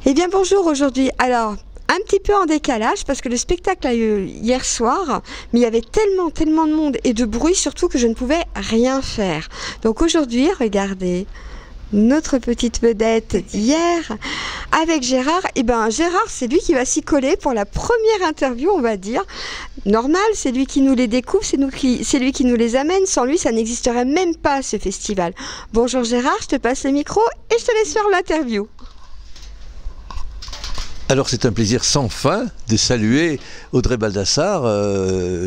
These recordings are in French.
Eh bien bonjour aujourd'hui. Alors, un petit peu en décalage parce que le spectacle a eu hier soir, mais il y avait tellement de monde et de bruit surtout que je ne pouvais rien faire. Donc aujourd'hui, regardez notre petite vedette d'hier avec Gérard. Et ben Gérard, c'est lui qui va s'y coller pour la première interview, on va dire. Normal, c'est lui qui nous les découvre, c'est lui qui nous les amène. Sans lui, ça n'existerait même pas ce festival. Bonjour Gérard, je te passe le micro et je te laisse faire l'interview. Alors c'est un plaisir sans fin de saluer Audrey Baldassare.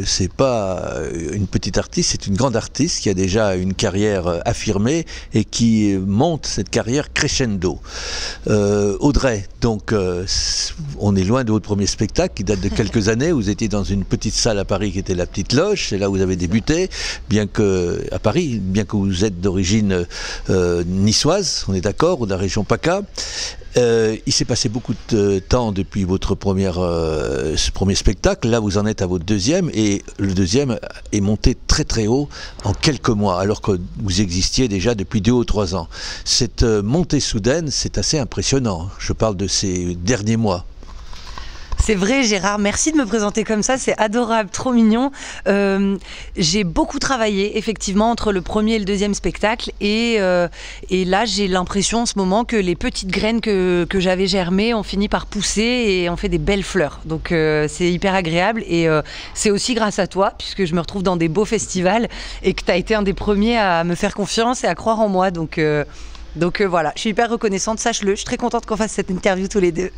C'est pas une petite artiste, c'est une grande artiste qui a déjà une carrière affirmée et qui monte cette carrière crescendo. Audrey, donc on est loin de votre premier spectacle qui date de quelques années. Vous étiez dans une petite salle à Paris qui était la Petite Loge, c'est là où vous avez débuté, à Paris, bien que vous êtes d'origine niçoise, on est d'accord, ou de la région PACA. Il s'est passé beaucoup de temps depuis votre ce premier spectacle. Là, vous en êtes à votre deuxième, et le deuxième est monté très haut en quelques mois, alors que vous existiez déjà depuis 2 ou 3 ans. Cette montée soudaine, c'est assez impressionnant. Je parle de ces derniers mois. C'est vrai Gérard, merci de me présenter comme ça, c'est adorable, trop mignon. J'ai beaucoup travaillé effectivement entre le premier et le deuxième spectacle et là j'ai l'impression en ce moment que les petites graines que j'avais germées ont fini par pousser et ont fait des belles fleurs. Donc c'est hyper agréable et c'est aussi grâce à toi puisque je me retrouve dans des beaux festivals et que tu as été un des premiers à me faire confiance et à croire en moi. Donc voilà, je suis hyper reconnaissante, sache-le, je suis très contente qu'on fasse cette interview tous les deux.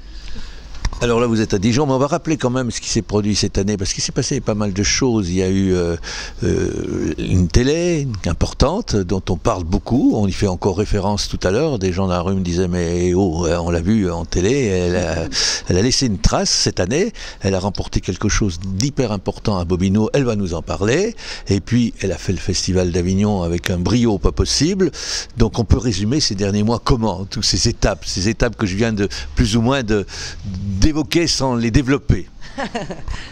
Alors là, vous êtes à Dijon, mais on va rappeler quand même ce qui s'est produit cette année, parce qu'il s'est passé pas mal de choses. Il y a eu une télé importante, dont on parle beaucoup, on y fait encore référence tout à l'heure. Des gens dans la rue me disaient, mais oh, on l'a vu en télé, elle a laissé une trace cette année, elle a remporté quelque chose d'hyper important à Bobino, elle va nous en parler, et puis elle a fait le Festival d'Avignon avec un brio pas possible. Donc on peut résumer ces derniers mois comment, toutes ces étapes que je viens de plus ou moins d'évoquer sans les développer.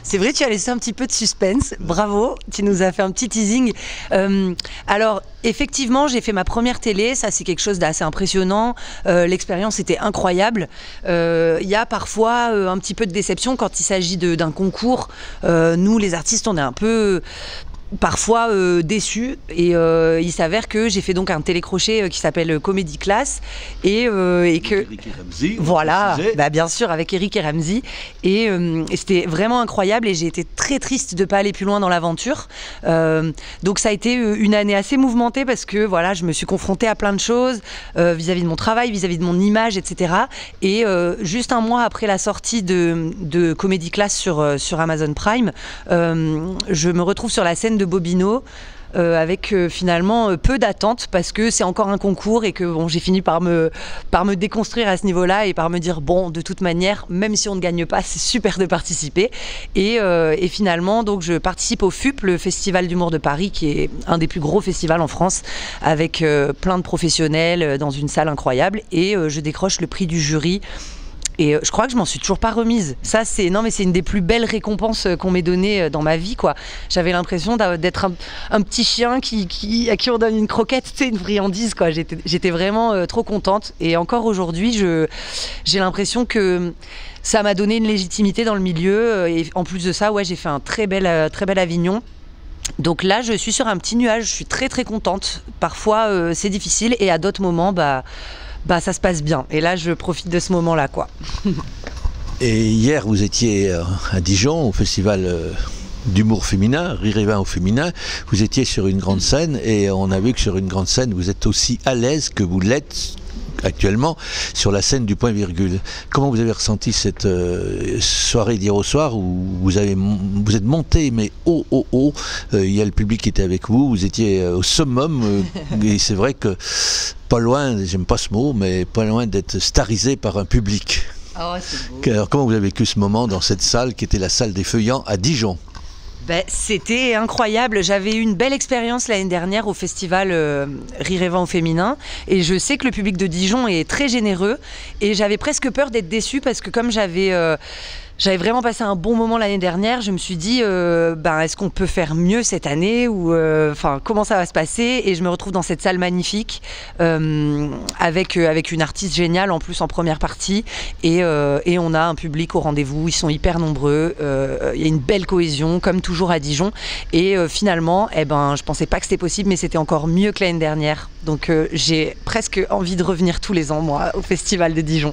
C'est vrai, tu as laissé un petit peu de suspense, bravo, tu nous as fait un petit teasing. Alors effectivement, j'ai fait ma première télé, ça c'est quelque chose d'assez impressionnant, l'expérience était incroyable. Il y a parfois un petit peu de déception quand il s'agit d'un concours. Nous les artistes, on est un peu parfois déçu et il s'avère que j'ai fait donc un télécrochet qui s'appelle Comedy Class et que Eric et Ramzy, voilà, bah bien sûr avec Eric et Ramzy et c'était vraiment incroyable et j'ai été très triste de pas aller plus loin dans l'aventure. Donc ça a été une année assez mouvementée parce que voilà, je me suis confrontée à plein de choses vis-à-vis de mon travail, vis-à-vis de mon image, etc. Et juste un mois après la sortie de Comedy Class sur Amazon Prime, je me retrouve sur la scène de Bobino avec finalement peu d'attentes parce que c'est encore un concours et que bon, j'ai fini par me déconstruire à ce niveau-là et par me dire bon, de toute manière, même si on ne gagne pas, c'est super de participer et finalement donc je participe au FUP, le Festival d'humour de Paris, qui est un des plus gros festivals en France avec plein de professionnels dans une salle incroyable et je décroche le prix du jury. Et je crois que je m'en suis toujours pas remise. Ça, c'est une des plus belles récompenses qu'on m'ait données dans ma vie, quoi. J'avais l'impression d'être un petit chien à qui on donne une croquette, tu sais, une friandise, quoi. J'étais vraiment trop contente. Et encore aujourd'hui, j'ai l'impression que ça m'a donné une légitimité dans le milieu. Et en plus de ça, ouais, j'ai fait un très bel Avignon. Donc là, je suis sur un petit nuage. Je suis très contente. Parfois, c'est difficile, et à d'autres moments, ça se passe bien. Et là, je profite de ce moment-là, quoi. Et hier, vous étiez à Dijon, au festival d'humour féminin, Rire et Vin au féminin. Vous étiez sur une grande scène, et on a vu que sur une grande scène, vous êtes aussi à l'aise que vous l'êtes actuellement sur la scène du Point Virgule. Comment vous avez ressenti cette soirée d'hier au soir où vous êtes monté mais haut, il y a le public qui était avec vous, vous étiez au summum et c'est vrai que pas loin, j'aime pas ce mot, mais pas loin d'être starisé par un public. Oh, c'est beau. Alors comment vous avez vécu ce moment dans cette salle qui était la salle des Feuillants à Dijon? C'était incroyable. J'avais eu une belle expérience l'année dernière au festival Rire et Vin au féminin et je sais que le public de Dijon est très généreux et j'avais presque peur d'être déçue parce que comme j'avais J'avais vraiment passé un bon moment l'année dernière. Je me suis dit, est-ce qu'on peut faire mieux cette année ou comment ça va se passer? Et je me retrouve dans cette salle magnifique avec une artiste géniale en plus en première partie. Et on a un public au rendez-vous. Ils sont hyper nombreux. Il y a une belle cohésion, comme toujours à Dijon. Et finalement, je pensais pas que c'était possible, mais c'était encore mieux que l'année dernière. Donc j'ai presque envie de revenir tous les ans, moi, au Festival de Dijon.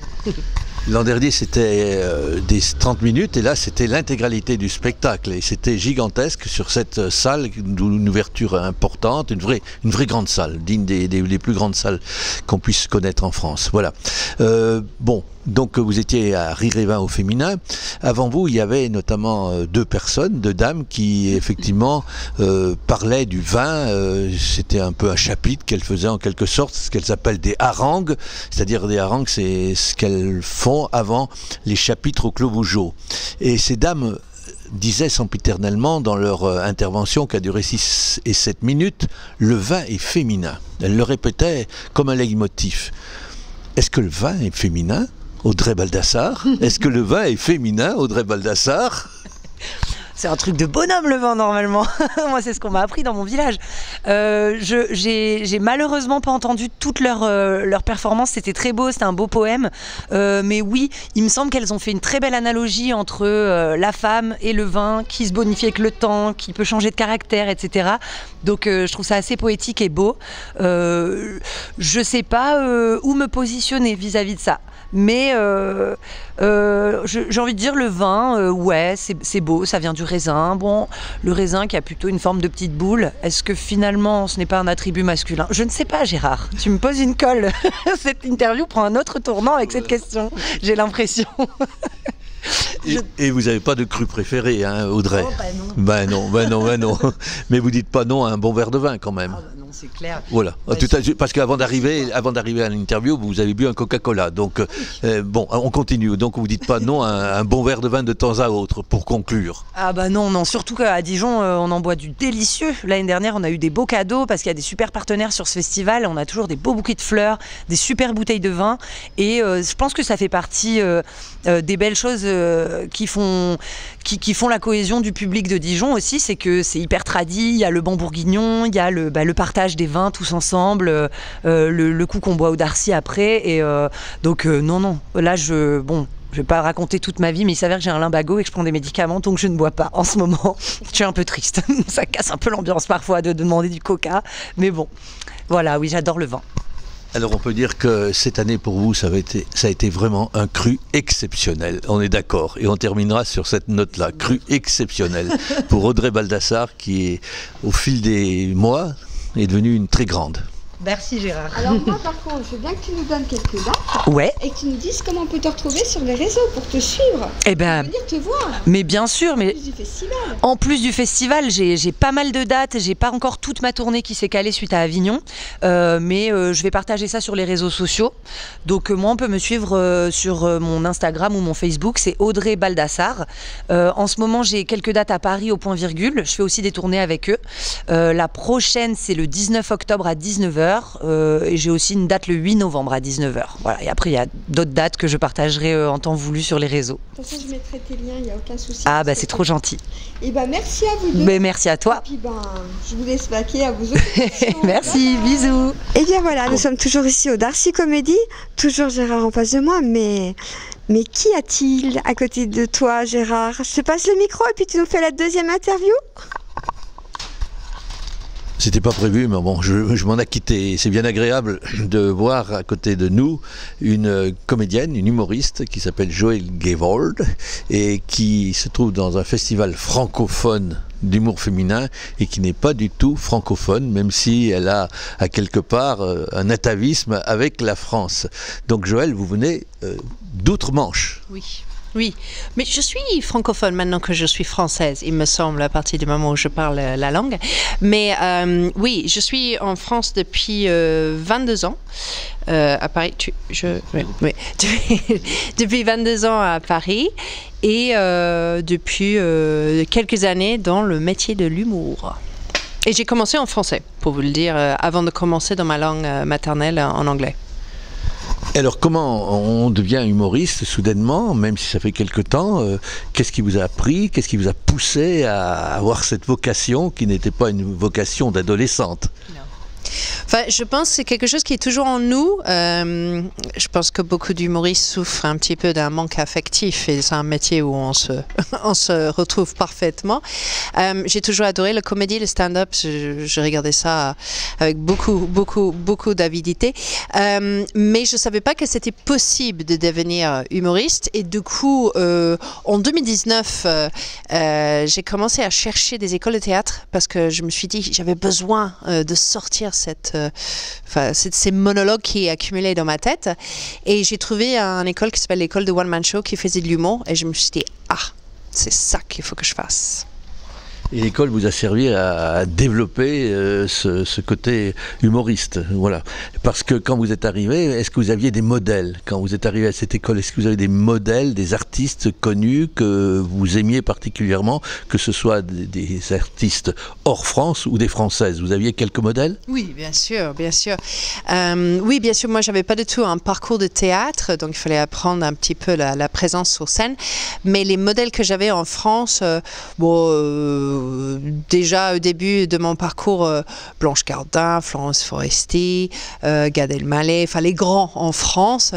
L'an dernier, c'était des 30 minutes et là, c'était l'intégralité du spectacle. Et c'était gigantesque sur cette salle, une ouverture importante, une vraie grande salle, digne des plus grandes salles qu'on puisse connaître en France. Voilà. Donc vous étiez à Rire et Vin au féminin. Avant vous, il y avait notamment deux dames qui effectivement parlaient du vin. C'était un peu un chapitre qu'elles faisaient en quelque sorte, ce qu'elles appellent des harangues. C'est-à-dire des harangues, c'est ce qu'elles font avant les chapitres au Clos Vougeot. Et ces dames disaient sempiternellement dans leur intervention qui a duré 6 et 7 minutes, le vin est féminin. Elles le répétaient comme un leitmotiv. Est-ce que le vin est féminin, Audrey Baldassare? Est-ce que le vin est féminin, Audrey Baldassare? C'est un truc de bonhomme le vin normalement. Moi c'est ce qu'on m'a appris dans mon village. J'ai malheureusement pas entendu toute leur performance. C'était très beau, c'était un beau poème. Mais oui, il me semble qu'elles ont fait une très belle analogie entre la femme et le vin qui se bonifie avec le temps, qui peut changer de caractère, etc. Donc je trouve ça assez poétique et beau. Je sais pas où me positionner vis-à-vis de ça. Mais j'ai envie de dire le vin, ouais, c'est beau, ça vient du raisin. Bon, le raisin qui a plutôt une forme de petite boule, est-ce que finalement ce n'est pas un attribut masculin? Je ne sais pas, Gérard. Tu me poses une colle. Cette interview prend un autre tournant avec cette question, j'ai l'impression. Et vous n'avez pas de cru préféré, hein, Audrey? Oh, bah non. Ben non. Mais vous dites pas non à un bon verre de vin quand même. Ah, bah non, c'est clair. Voilà. Parce qu'avant d'arriver à l'interview, vous avez bu un Coca-Cola. Donc on continue. Donc vous dites pas non à un bon verre de vin de temps à autre pour conclure. Ah bah non. Surtout qu'à Dijon, on en boit du délicieux. L'année dernière, on a eu des beaux cadeaux parce qu'il y a des super partenaires sur ce festival. On a toujours des beaux bouquets de fleurs, des super bouteilles de vin. Et je pense que ça fait partie des belles choses qui font la cohésion du public de Dijon aussi, c'est que c'est hyper tradi, il y a le bon bourguignon, il y a le partage des vins tous ensemble, le coup qu'on boit au Darcy après, et non, là je vais pas raconter toute ma vie, mais il s'avère que j'ai un lumbago et que je prends des médicaments, donc je ne bois pas en ce moment. Je suis un peu triste, ça casse un peu l'ambiance parfois de demander du coca, mais bon, voilà, oui, j'adore le vin. Alors on peut dire que cette année pour vous, ça a été vraiment un cru exceptionnel. On est d'accord. Et on terminera sur cette note-là, cru exceptionnel. Pour Audrey Baldassare qui, au fil des mois, est devenue une très grande. Merci Gérard. Alors moi par contre, je veux bien que tu nous donnes quelques dates. Ouais. Et que tu nous dises comment on peut te retrouver sur les réseaux pour te suivre. Eh ben, venir te voir. Mais bien sûr, mais en plus du festival. En plus du festival, j'ai pas mal de dates. J'ai pas encore toute ma tournée qui s'est calée suite à Avignon, mais je vais partager ça sur les réseaux sociaux. Donc moi, on peut me suivre sur mon Instagram ou mon Facebook. C'est Audrey Baldassare. En ce moment, j'ai quelques dates à Paris au Point Virgule. Je fais aussi des tournées avec eux. La prochaine, c'est le 19 octobre à 19h. Et j'ai aussi une date le 8 novembre à 19h. Voilà. Et après, il y a d'autres dates que je partagerai en temps voulu sur les réseaux. De toute façon, je mettrai tes liens, il n'y a aucun souci. Ah, bah c'est trop gentil. Et bah merci à vous deux. Mais merci à toi. Et puis je vous laisse vaquer à vos occupations. Merci, bisous. Et bien voilà, nous sommes toujours ici au Darcy Comédie. Toujours Gérard en face de moi, mais qui a-t-il à côté de toi, Gérard? Je te passe le micro et puis tu nous fais la deuxième interview. C'était pas prévu, mais bon, je m'en ai quitté. C'est bien agréable de voir à côté de nous une comédienne, une humoriste qui s'appelle Joëlle Gevold et qui se trouve dans un festival francophone d'humour féminin et qui n'est pas du tout francophone, même si elle a à quelque part un atavisme avec la France. Donc Joëlle, vous venez d'outre-Manche. Oui, mais je suis francophone maintenant que je suis française, il me semble, à partir du moment où je parle la langue. Mais oui, je suis en France depuis 22 ans. À Paris, depuis 22 ans à Paris et depuis quelques années dans le métier de l'humour. Et j'ai commencé en français, pour vous le dire, avant de commencer dans ma langue maternelle en anglais. Alors comment on devient humoriste soudainement, même si ça fait quelque temps? Qu'est-ce qui vous a appris? Qu'est-ce qui vous a poussé à avoir cette vocation qui n'était pas une vocation d'adolescente? Enfin, je pense que c'est quelque chose qui est toujours en nous. Je pense que beaucoup d'humoristes souffrent un petit peu d'un manque affectif et c'est un métier où on se retrouve parfaitement. J'ai toujours adoré la comédie, le stand-up. Je regardais ça avec beaucoup d'avidité. Mais je ne savais pas que c'était possible de devenir humoriste. Et du coup, en 2019, j'ai commencé à chercher des écoles de théâtre parce que je me suis dit que j'avais besoin de sortir ces monologues qui accumulaient dans ma tête. Et j'ai trouvé une école qui s'appelle l'école de One Man Show qui faisait de l'humour. Et je me suis dit, c'est ça qu'il faut que je fasse. Et l'école vous a servi à développer ce côté humoriste, voilà. Parce que quand vous êtes arrivé, est-ce que vous aviez des modèles? Quand vous êtes arrivé à cette école, est-ce que vous avez des modèles, des artistes connus que vous aimiez particulièrement, que ce soit des artistes hors France ou des Françaises? Vous aviez quelques modèles? Oui, bien sûr, bien sûr. Oui, bien sûr, moi, j'avais pas du tout un parcours de théâtre, donc il fallait apprendre un petit peu la présence sur scène. Mais les modèles que j'avais en France, déjà au début de mon parcours, Blanche Gardin, Florence Foresti, Gad Elmaleh, enfin les grands en France,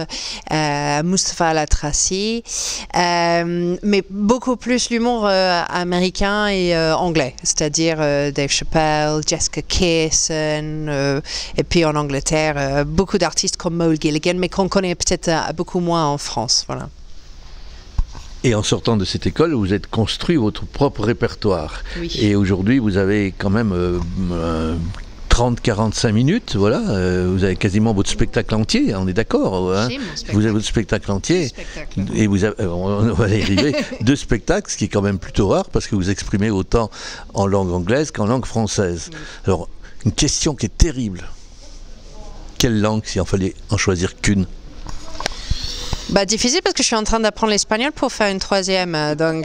Mustapha Alatrassi, mais beaucoup plus l'humour américain et anglais, c'est-à-dire Dave Chappelle, Jessica Kirson, et puis en Angleterre, beaucoup d'artistes comme Moe Gilligan, mais qu'on connaît peut-être beaucoup moins en France, voilà. Et en sortant de cette école, vous êtes construit votre propre répertoire. Oui. Et aujourd'hui, vous avez quand même 30-45 minutes, voilà. Vous avez quasiment votre spectacle entier, on est d'accord, hein? Vous avez votre spectacle entier. Et vous avez, on va y arriver, 2 spectacles, ce qui est quand même plutôt rare, parce que vous exprimez autant en langue anglaise qu'en langue française. Oui. Alors, une question qui est terrible. Quelle langue, s'il en fallait en choisir qu'une? Difficile parce que je suis en train d'apprendre l'espagnol pour faire une 3e, donc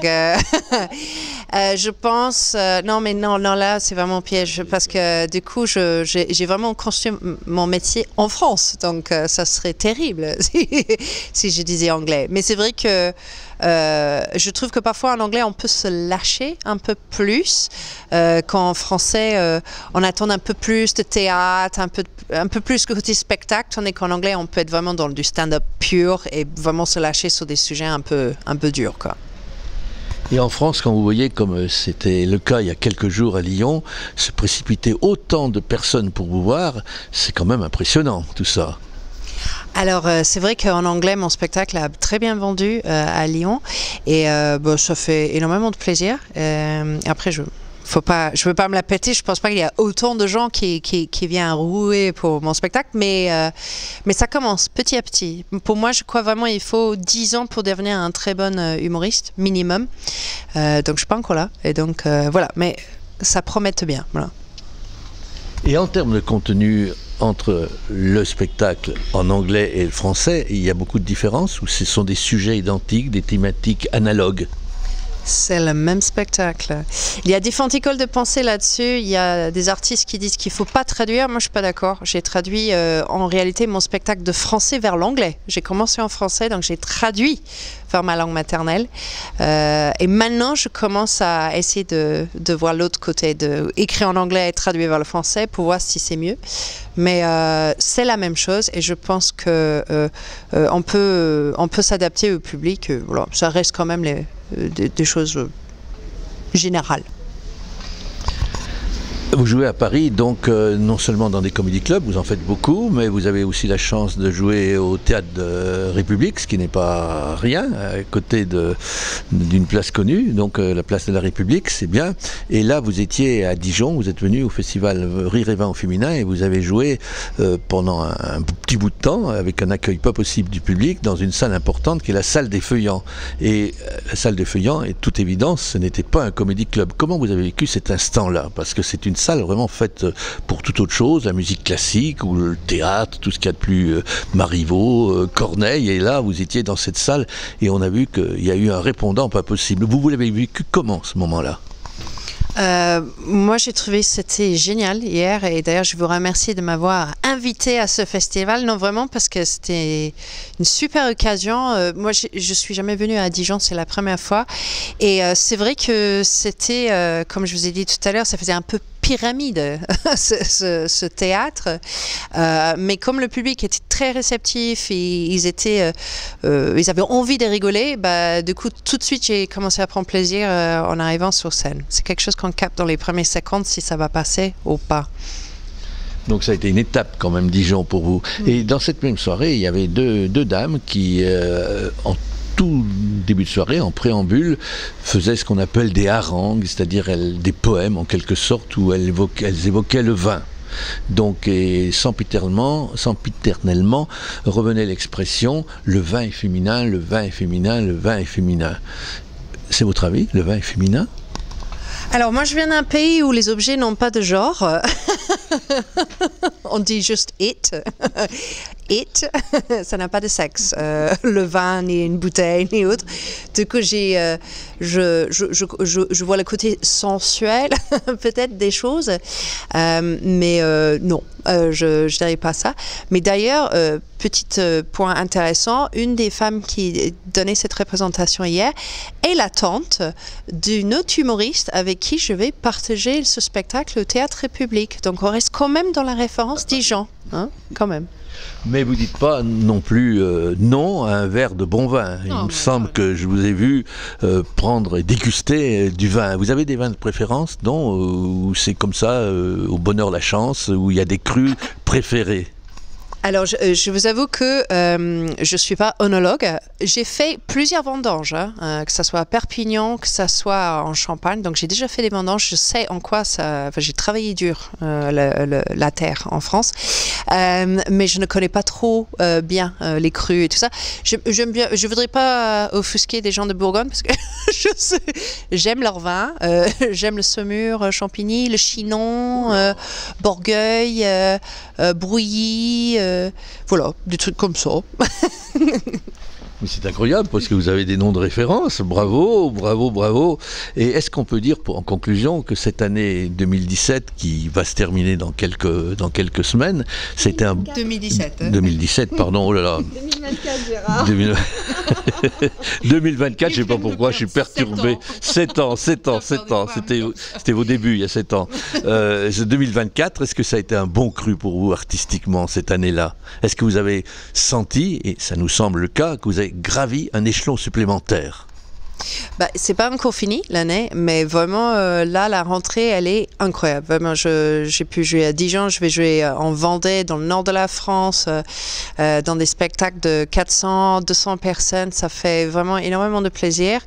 je pense non là c'est vraiment piège parce que du coup j'ai vraiment construit mon métier en France, donc ça serait terrible si je disais anglais. Mais c'est vrai que je trouve que parfois en anglais on peut se lâcher un peu plus qu'en français on attend un peu plus de théâtre, un peu plus que côté spectacle, tandis qu'en anglais on peut être vraiment dans du stand-up pur et vraiment se lâcher sur des sujets un peu durs, quoi. Et en France, quand vous voyez, comme c'était le cas il y a quelques jours à Lyon, se précipiter autant de personnes pour vous voir, c'est quand même impressionnant tout ça. Alors, c'est vrai qu'en anglais, mon spectacle a très bien vendu à Lyon et ça fait énormément de plaisir. Après, je veux pas me la péter, je pense pas qu'il y a autant de gens qui viennent rouer pour mon spectacle, mais ça commence petit à petit. Pour moi, je crois vraiment qu'il faut 10 ans pour devenir un très bon humoriste, minimum. Donc, je suis pas encore là. Et donc, voilà. Mais ça promet bien. Voilà. Et en termes de contenu, entre le spectacle en anglais et le français, il y a beaucoup de différences ou ce sont des sujets identiques, des thématiques analogues? C'est le même spectacle. Il y a différentes écoles de pensée là-dessus. Il y a des artistes qui disent qu'il ne faut pas traduire. Moi, je ne suis pas d'accord. J'ai traduit en réalité mon spectacle de français vers l'anglais. J'ai commencé en français, donc j'ai traduit vers ma langue maternelle. Et maintenant, je commence à essayer de voir l'autre côté, d'écrire en anglais et traduire vers le français pour voir si c'est mieux. Mais c'est la même chose et je pense que on peut s'adapter au public. Voilà, ça reste quand même des choses générales. Vous jouez à Paris, donc non seulement dans des comédie clubs, vous en faites beaucoup, mais vous avez aussi la chance de jouer au Théâtre de République, ce qui n'est pas rien, à côté d'une place connue, donc la place de la République, c'est bien. Et là, vous étiez à Dijon, vous êtes venu au festival Rire et Vin au féminin et vous avez joué pendant un petit bout de temps, avec un accueil pas possible du public, dans une salle importante qui est la salle des Feuillants. Et la salle des Feuillants, et toute évidence, ce n'était pas un comédie club. Comment vous avez vécu cet instant-là? Parce que c'est une salle vraiment faite pour toute autre chose, la musique classique ou le théâtre, tout ce qu'il y a de plus Marivaux, Corneille, et là vous étiez dans cette salle et on a vu qu'il y a eu un répondant pas possible. Vous l'avez vécu comment ce moment-là? Moi, j'ai trouvé que c'était génial hier et d'ailleurs, je vous remercie de m'avoir invité à ce festival. Non, vraiment, parce que c'était une super occasion. Moi, je suis jamais venue à Dijon, c'est la première fois. Et c'est vrai que c'était, comme je vous ai dit tout à l'heure, ça faisait un peu pyramide ce théâtre, mais comme le public était très réceptif et ils avaient envie de rigoler, du coup tout de suite j'ai commencé à prendre plaisir en arrivant sur scène. C'est quelque chose qu'on capte dans les premières secondes si ça va passer ou pas. Donc ça a été une étape quand même, Dijon, pour vous. Et dans cette même soirée, il y avait deux dames qui, en tout début de soirée, en préambule, faisaient ce qu'on appelle des harangues, c'est-à-dire des poèmes en quelque sorte, où elles évoquaient le vin. Donc, et sempiternellement revenait l'expression « le vin est féminin, le vin est féminin, le vin est féminin ». C'est votre avis, le vin est féminin ? Alors moi je viens d'un pays où les objets n'ont pas de genre. On dit juste it. It, ça n'a pas de sexe. Le vin, ni une bouteille, ni autre. Du coup, je vois le côté sensuel, peut-être, des choses. Mais non, je ne dirais pas ça. Mais d'ailleurs, petit point intéressant, une des femmes qui donnait cette représentation hier est la tante d'une autre humoriste avec qui je vais partager ce spectacle au Théâtre République. Donc on reste quand même dans la référence Dijon, hein, quand même. Mais vous dites pas non plus non à un verre de bon vin. Il me semble que je vous ai vu prendre et déguster du vin. Vous avez des vins de préférence, non? Ou c'est comme ça, au bonheur la chance, où il y a des crus préférés? Alors, je vous avoue que je ne suis pas œnologue. J'ai fait plusieurs vendanges, que ce soit à Perpignan, que ce soit en Champagne. Donc, j'ai déjà fait des vendanges. Je sais en quoi ça... Enfin, j'ai travaillé dur la terre en France. Mais je ne connais pas trop bien les crus et tout ça. J'aime bien... Je ne voudrais pas offusquer des gens de Bourgogne parce que j'aime leur vin. J'aime le Saumur, Champigny, le Chinon, Bourgueil, Brouilly... voilà, des trucs comme ça. Mais c'est incroyable parce que vous avez des noms de référence. Bravo, bravo, bravo. Et est-ce qu'on peut dire en conclusion que cette année 2017 qui va se terminer dans quelques semaines, c'était un... 2017. 2017, pardon, oh là là. 2024, Gérard. 2024, je ne sais pas pourquoi, je suis perturbé. 7 ans. C'était vos débuts, il y a 7 ans. 2024, est-ce que ça a été un bon cru pour vous artistiquement cette année-là? Est-ce que vous avez senti, et ça nous semble le cas, que vous avez gravi un échelon supplémentaire? C'est pas encore fini l'année, mais vraiment là la rentrée elle est incroyable. Vraiment, j'ai pu jouer à Dijon, je vais jouer en Vendée, dans le nord de la France, dans des spectacles de 400, 200 personnes. Ça fait vraiment énormément de plaisir.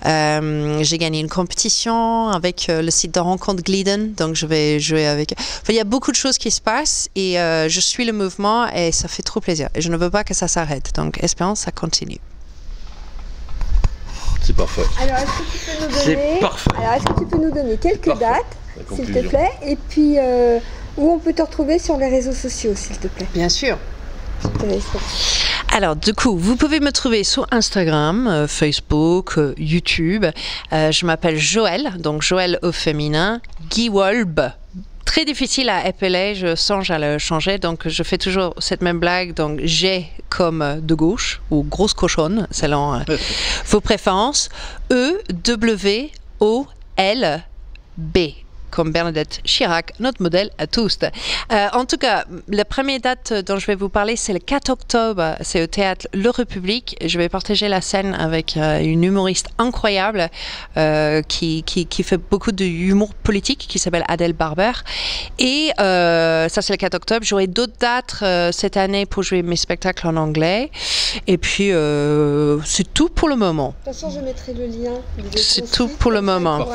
J'ai gagné une compétition avec le site de rencontre Glidden, donc je vais jouer avec. Enfin, il y a beaucoup de choses qui se passent et je suis le mouvement et ça fait trop plaisir. Et je ne veux pas que ça s'arrête. Donc, espérons que ça continue. C'est parfait. Alors, est-ce que tu peux nous donner quelques dates, s'il te plaît, et puis où on peut te retrouver sur les réseaux sociaux, s'il te plaît? Bien sûr. Alors, du coup, vous pouvez me trouver sur Instagram, Facebook, YouTube. Je m'appelle Joël, donc Joël au féminin, Guiwolb. Très difficile à appeler, je songe à le changer, donc je fais toujours cette même blague, donc G comme de gauche, ou grosse cochonne, selon vos préférences, E-W-O-L-B, comme Bernadette Chirac, notre modèle à tous. En tout cas, la première date dont je vais vous parler, c'est le 4 octobre, c'est au Théâtre Le République. Je vais partager la scène avec une humoriste incroyable qui fait beaucoup d'humour politique, qui s'appelle Adèle Barber. Et ça, c'est le 4 octobre. J'aurai d'autres dates cette année pour jouer mes spectacles en anglais. Et puis, c'est tout pour le moment. De toute façon, je mettrai le lien. C'est tout pour le moment.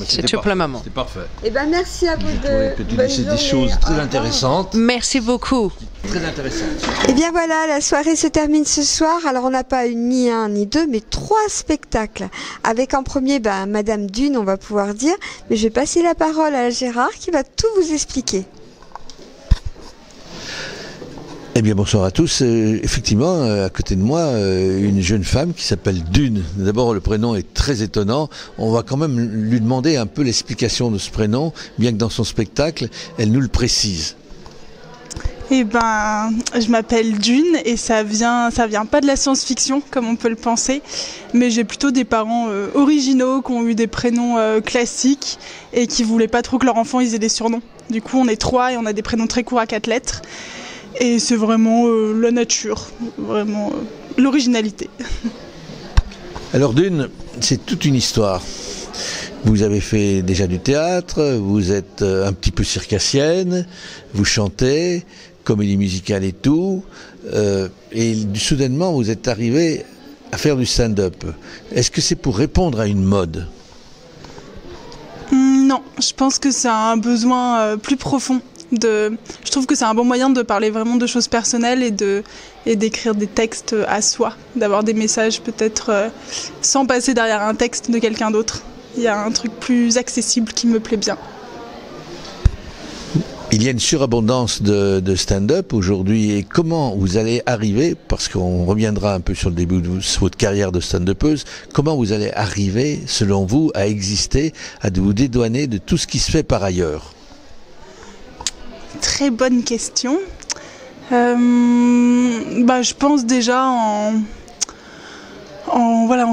C'est tout pour le moment. C'est parfait. Eh ben, merci à vous deux. C'est des choses très intéressantes. Merci beaucoup. Très intéressantes. Eh bien voilà, la soirée se termine ce soir. Alors on n'a pas ni un ni deux, mais 3 spectacles. Avec en premier, Madame Dune, on va pouvoir dire. Mais je vais passer la parole à Gérard qui va tout vous expliquer. Eh bien, bonsoir à tous. Effectivement, à côté de moi, une jeune femme qui s'appelle Dune. D'abord, le prénom est très étonnant. On va quand même lui demander un peu l'explication de ce prénom, bien que dans son spectacle, elle nous le précise. Eh ben, je m'appelle Dune et ça vient pas de la science-fiction comme on peut le penser, mais j'ai plutôt des parents originaux qui ont eu des prénoms classiques et qui voulaient pas trop que leur enfant ils aient des surnoms. Du coup, on est 3 et on a des prénoms très courts à 4 lettres. Et c'est vraiment la nature, vraiment l'originalité. Alors Dune, c'est toute une histoire. Vous avez fait déjà du théâtre, vous êtes un petit peu circassienne, vous chantez, comédie musicale et tout, et soudainement vous êtes arrivé à faire du stand-up. Est-ce que c'est pour répondre à une mode ? Non, je pense que c'est un besoin plus profond. Je trouve que c'est un bon moyen de parler vraiment de choses personnelles et d'écrire des textes à soi, d'avoir des messages peut-être sans passer derrière un texte de quelqu'un d'autre. Il y a un truc plus accessible qui me plaît bien. Il y a une surabondance de stand-up aujourd'hui, et comment vous allez arriver, parce qu'on reviendra un peu sur le début de votre carrière de stand-upeuse, comment vous allez arriver, selon vous, à exister, à vous dédouaner de tout ce qui se fait par ailleurs ? Très bonne question. Je pense déjà en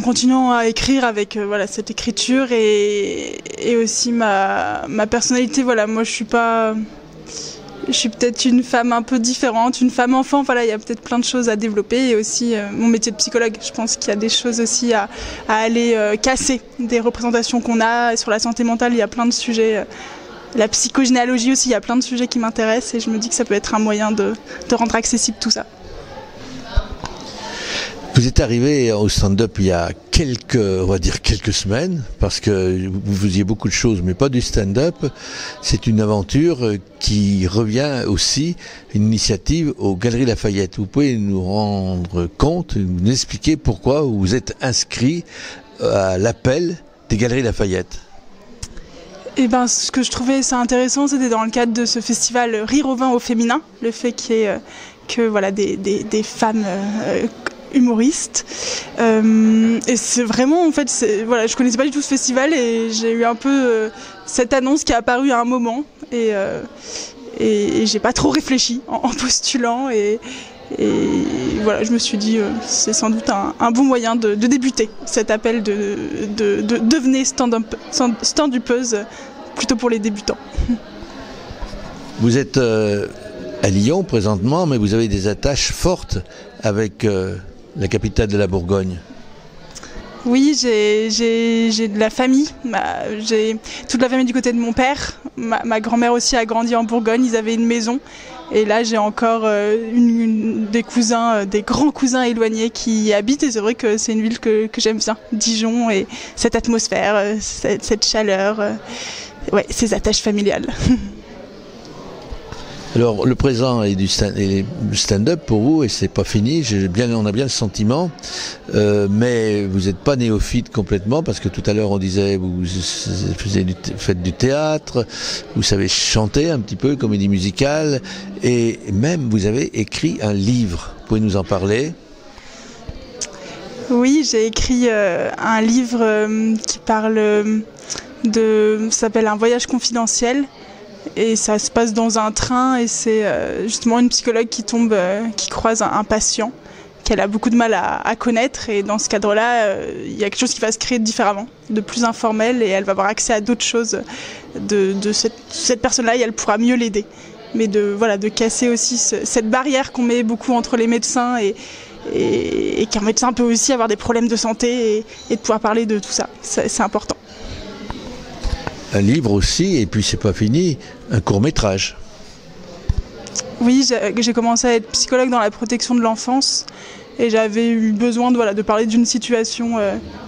continuant à écrire avec cette écriture et aussi ma personnalité. Voilà, moi je suis peut-être une femme un peu différente, une femme enfant. Voilà, il y a peut-être plein de choses à développer et aussi mon métier de psychologue. Je pense qu'il y a des choses aussi à aller casser des représentations qu'on a sur la santé mentale. Il y a plein de sujets. La psychogénéalogie aussi, il y a plein de sujets qui m'intéressent et je me dis que ça peut être un moyen de rendre accessible tout ça. Vous êtes arrivé au stand-up il y a quelques semaines, parce que vous faisiez beaucoup de choses, mais pas du stand-up. C'est une aventure qui revient aussi, une initiative aux Galeries Lafayette. Vous pouvez nous rendre compte, nous expliquer pourquoi vous vous êtes inscrit à l'appel des Galeries Lafayette? Eh ben, ce que je trouvais ça intéressant, c'était dans le cadre de ce festival Rire au vin au féminin, le fait qu'il y ait des femmes humoristes. Et c'est vraiment, en fait, je connaissais pas du tout ce festival et j'ai eu un peu cette annonce qui est apparue à un moment et j'ai pas trop réfléchi en postulant et voilà, je me suis dit c'est sans doute un bon moyen de débuter cet appel de devenir stand-upeuse plutôt pour les débutants. Vous êtes à Lyon présentement, mais vous avez des attaches fortes avec la capitale de la Bourgogne. Oui, j'ai de la famille. J'ai toute la famille du côté de mon père. Ma grand-mère aussi a grandi en Bourgogne. Ils avaient une maison. Et là, j'ai encore des cousins, des grands cousins éloignés qui y habitent. Et c'est vrai que c'est une ville que j'aime bien. Dijon et cette atmosphère, cette chaleur, ces attaches familiales. Alors, le présent est du stand-up pour vous, et c'est pas fini. On a bien le sentiment, mais vous n'êtes pas néophyte complètement, parce que tout à l'heure on disait vous faites du théâtre, vous savez chanter un petit peu, comédie musicale, et même vous avez écrit un livre. Vous pouvez nous en parler? Oui, j'ai écrit un livre qui parle ça s'appelle Un voyage confidentiel. Et ça se passe dans un train et c'est justement une psychologue qui croise un patient qu'elle a beaucoup de mal à connaître. Et dans ce cadre-là, il y a quelque chose qui va se créer différemment, de plus informel, et elle va avoir accès à d'autres choses de cette personne-là et elle pourra mieux l'aider. Mais de casser aussi cette barrière qu'on met beaucoup entre les médecins et qu'un médecin peut aussi avoir des problèmes de santé et de pouvoir parler de tout ça. C'est important. Un livre aussi, et puis c'est pas fini, un court-métrage. Oui, j'ai commencé à être psychologue dans la protection de l'enfance et j'avais eu besoin de parler d'une situation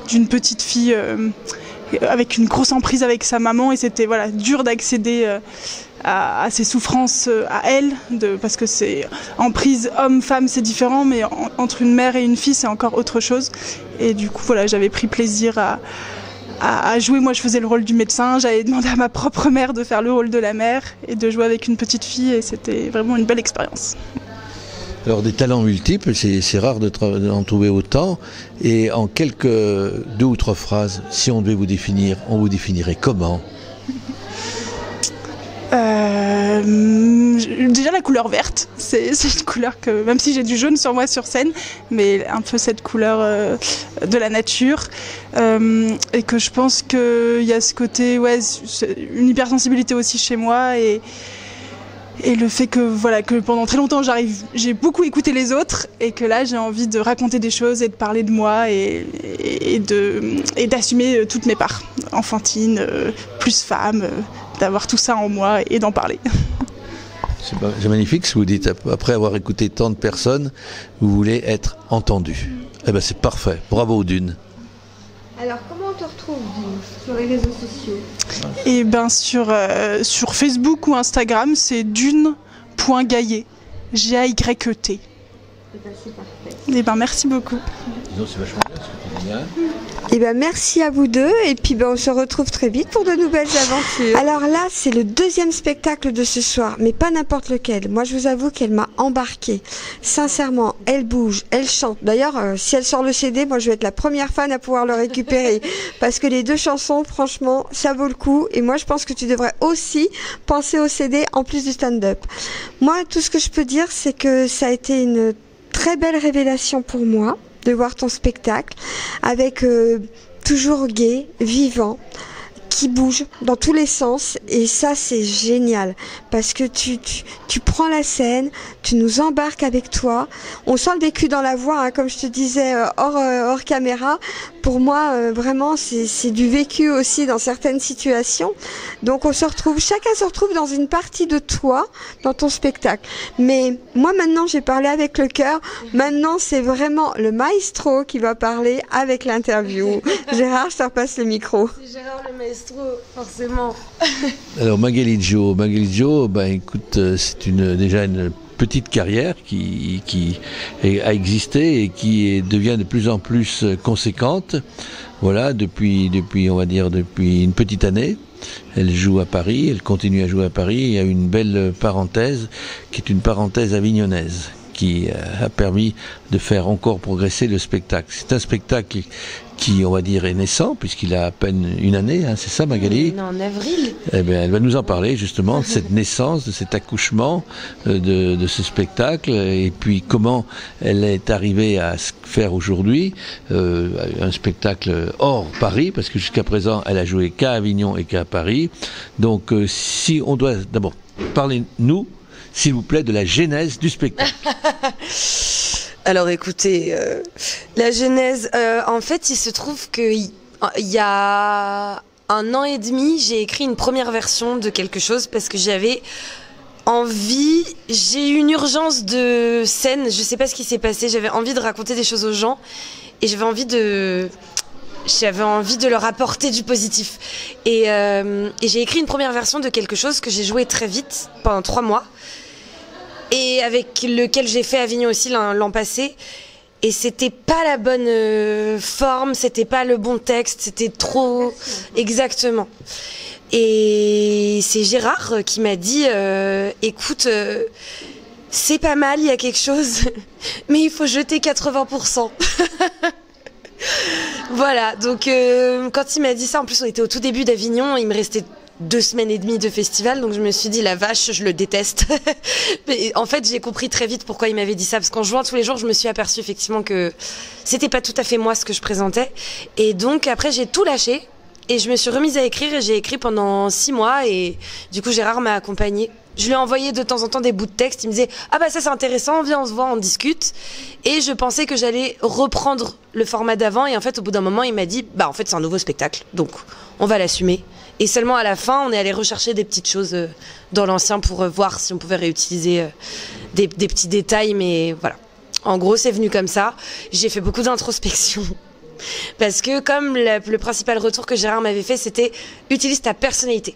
d'une petite fille avec une grosse emprise avec sa maman, et c'était dur d'accéder à ses souffrances à elle, parce que c'est emprise homme-femme, c'est différent, mais entre une mère et une fille c'est encore autre chose. Et du coup j'avais pris plaisir à jouer. Moi je faisais le rôle du médecin, j'avais demandé à ma propre mère de faire le rôle de la mère et de jouer avec une petite fille, et c'était vraiment une belle expérience. Alors des talents multiples, c'est rare d'en trouver autant. Et en quelques 2 ou 3 phrases, si on devait vous définir, on vous définirait comment? Déjà la couleur verte, c'est une couleur que, même si j'ai du jaune sur moi sur scène, mais un peu cette couleur de la nature, et que je pense qu'il y a ce côté, ouais, une hypersensibilité aussi chez moi, et le fait que, voilà, que pendant très longtemps j'ai beaucoup écouté les autres, et que là j'ai envie de raconter des choses et de parler de moi et d'assumer toutes mes parts, enfantine, plus femme, d'avoir tout ça en moi et d'en parler. C'est magnifique ce que vous dites. Après avoir écouté tant de personnes, vous voulez être entendu. Eh ben c'est parfait. Bravo Dune. Alors, comment on te retrouve, Dune, sur les réseaux sociaux? Et ben sur Facebook ou Instagram, c'est dune.gaillet. G-A-Y-E-T. C'est parfait. Et ben merci beaucoup. Disons, c'est vachement bien ce que tu dis là. Et ben merci à vous deux, et puis on se retrouve très vite pour de nouvelles aventures. Alors là, c'est le 2e spectacle de ce soir, mais pas n'importe lequel. Moi, je vous avoue qu'elle m'a embarquée. Sincèrement, elle bouge, elle chante. D'ailleurs, si elle sort le CD, moi je vais être la première fan à pouvoir le récupérer, parce que les 2 chansons, franchement, ça vaut le coup. Et moi, je pense que tu devrais aussi penser au CD en plus du stand-up. Moi, tout ce que je peux dire, c'est que ça a été une très belle révélation pour moi de voir ton spectacle, avec toujours gai, vivant, qui bouge dans tous les sens, et ça c'est génial, parce que tu prends la scène, tu nous embarques avec toi, on sent le vécu dans la voix, hein, comme je te disais hors caméra. Pour moi, vraiment, c'est du vécu aussi dans certaines situations. Donc chacun se retrouve dans une partie de toi, dans ton spectacle. Mais moi maintenant, j'ai parlé avec le cœur. Maintenant, c'est vraiment le maestro qui va parler avec l'interview. Gérard, je te repasse le micro. C'est Gérard le maestro, forcément. Alors Magali Jo, ben écoute, c'est déjà une petite carrière qui a existé et qui devient de plus en plus conséquente. Voilà, depuis on va dire depuis une petite année. Elle joue à Paris, elle continue à jouer à Paris. Il y a une belle parenthèse qui est une parenthèse avignonnaise qui a permis de faire encore progresser le spectacle. C'est un spectacle qui, on va dire, est naissant, puisqu'il a à peine une année, hein, c'est ça Magali? Non, en avril. Eh bien, elle va nous en parler justement de cette naissance, de cet accouchement de ce spectacle, et puis comment elle est arrivée à se faire aujourd'hui un spectacle hors Paris, parce que jusqu'à présent, elle a joué qu'à Avignon et qu'à Paris. Donc, si on doit d'abord parler, nous, s'il vous plaît, de la genèse du spectacle. Alors écoutez, la genèse, en fait, il se trouve qu'il y a 1 an et demi, j'ai écrit une première version de quelque chose parce que j'avais envie, j'ai eu une urgence de scène, je sais pas ce qui s'est passé, j'avais envie de raconter des choses aux gens et j'avais envie de leur apporter du positif. Et j'ai écrit une première version de quelque chose que j'ai joué très vite, pendant 3 mois. Et avec lequel j'ai fait Avignon aussi l'an passé. Et c'était pas la bonne forme, c'était pas le bon texte, c'était trop... Exactement. Et c'est Gérard qui m'a dit, écoute, c'est pas mal, il y a quelque chose, mais il faut jeter 80%. Voilà, donc quand il m'a dit ça, en plus on était au tout début d'Avignon, il me restait 2 semaines et demie de festival, donc je me suis dit la vache, je le déteste. Mais en fait, j'ai compris très vite pourquoi il m'avait dit ça, parce qu'en jouant tous les jours, je me suis aperçue effectivement que c'était pas tout à fait moi ce que je présentais. Et donc après, j'ai tout lâché et je me suis remise à écrire et j'ai écrit pendant 6 mois et du coup Gérard m'a accompagnée. Je lui ai envoyé de temps en temps des bouts de texte, il me disait « Ah bah ça c'est intéressant, viens on se voit, on discute ». Et je pensais que j'allais reprendre le format d'avant et en fait au bout d'un moment il m'a dit « Bah en fait c'est un nouveau spectacle, donc on va l'assumer ». Et seulement à la fin on est allé rechercher des petites choses dans l'ancien pour voir si on pouvait réutiliser des petits détails, mais voilà. En gros c'est venu comme ça, j'ai fait beaucoup d'introspection. Parce que comme le principal retour que Gérard m'avait fait c'était « Utilise ta personnalité ».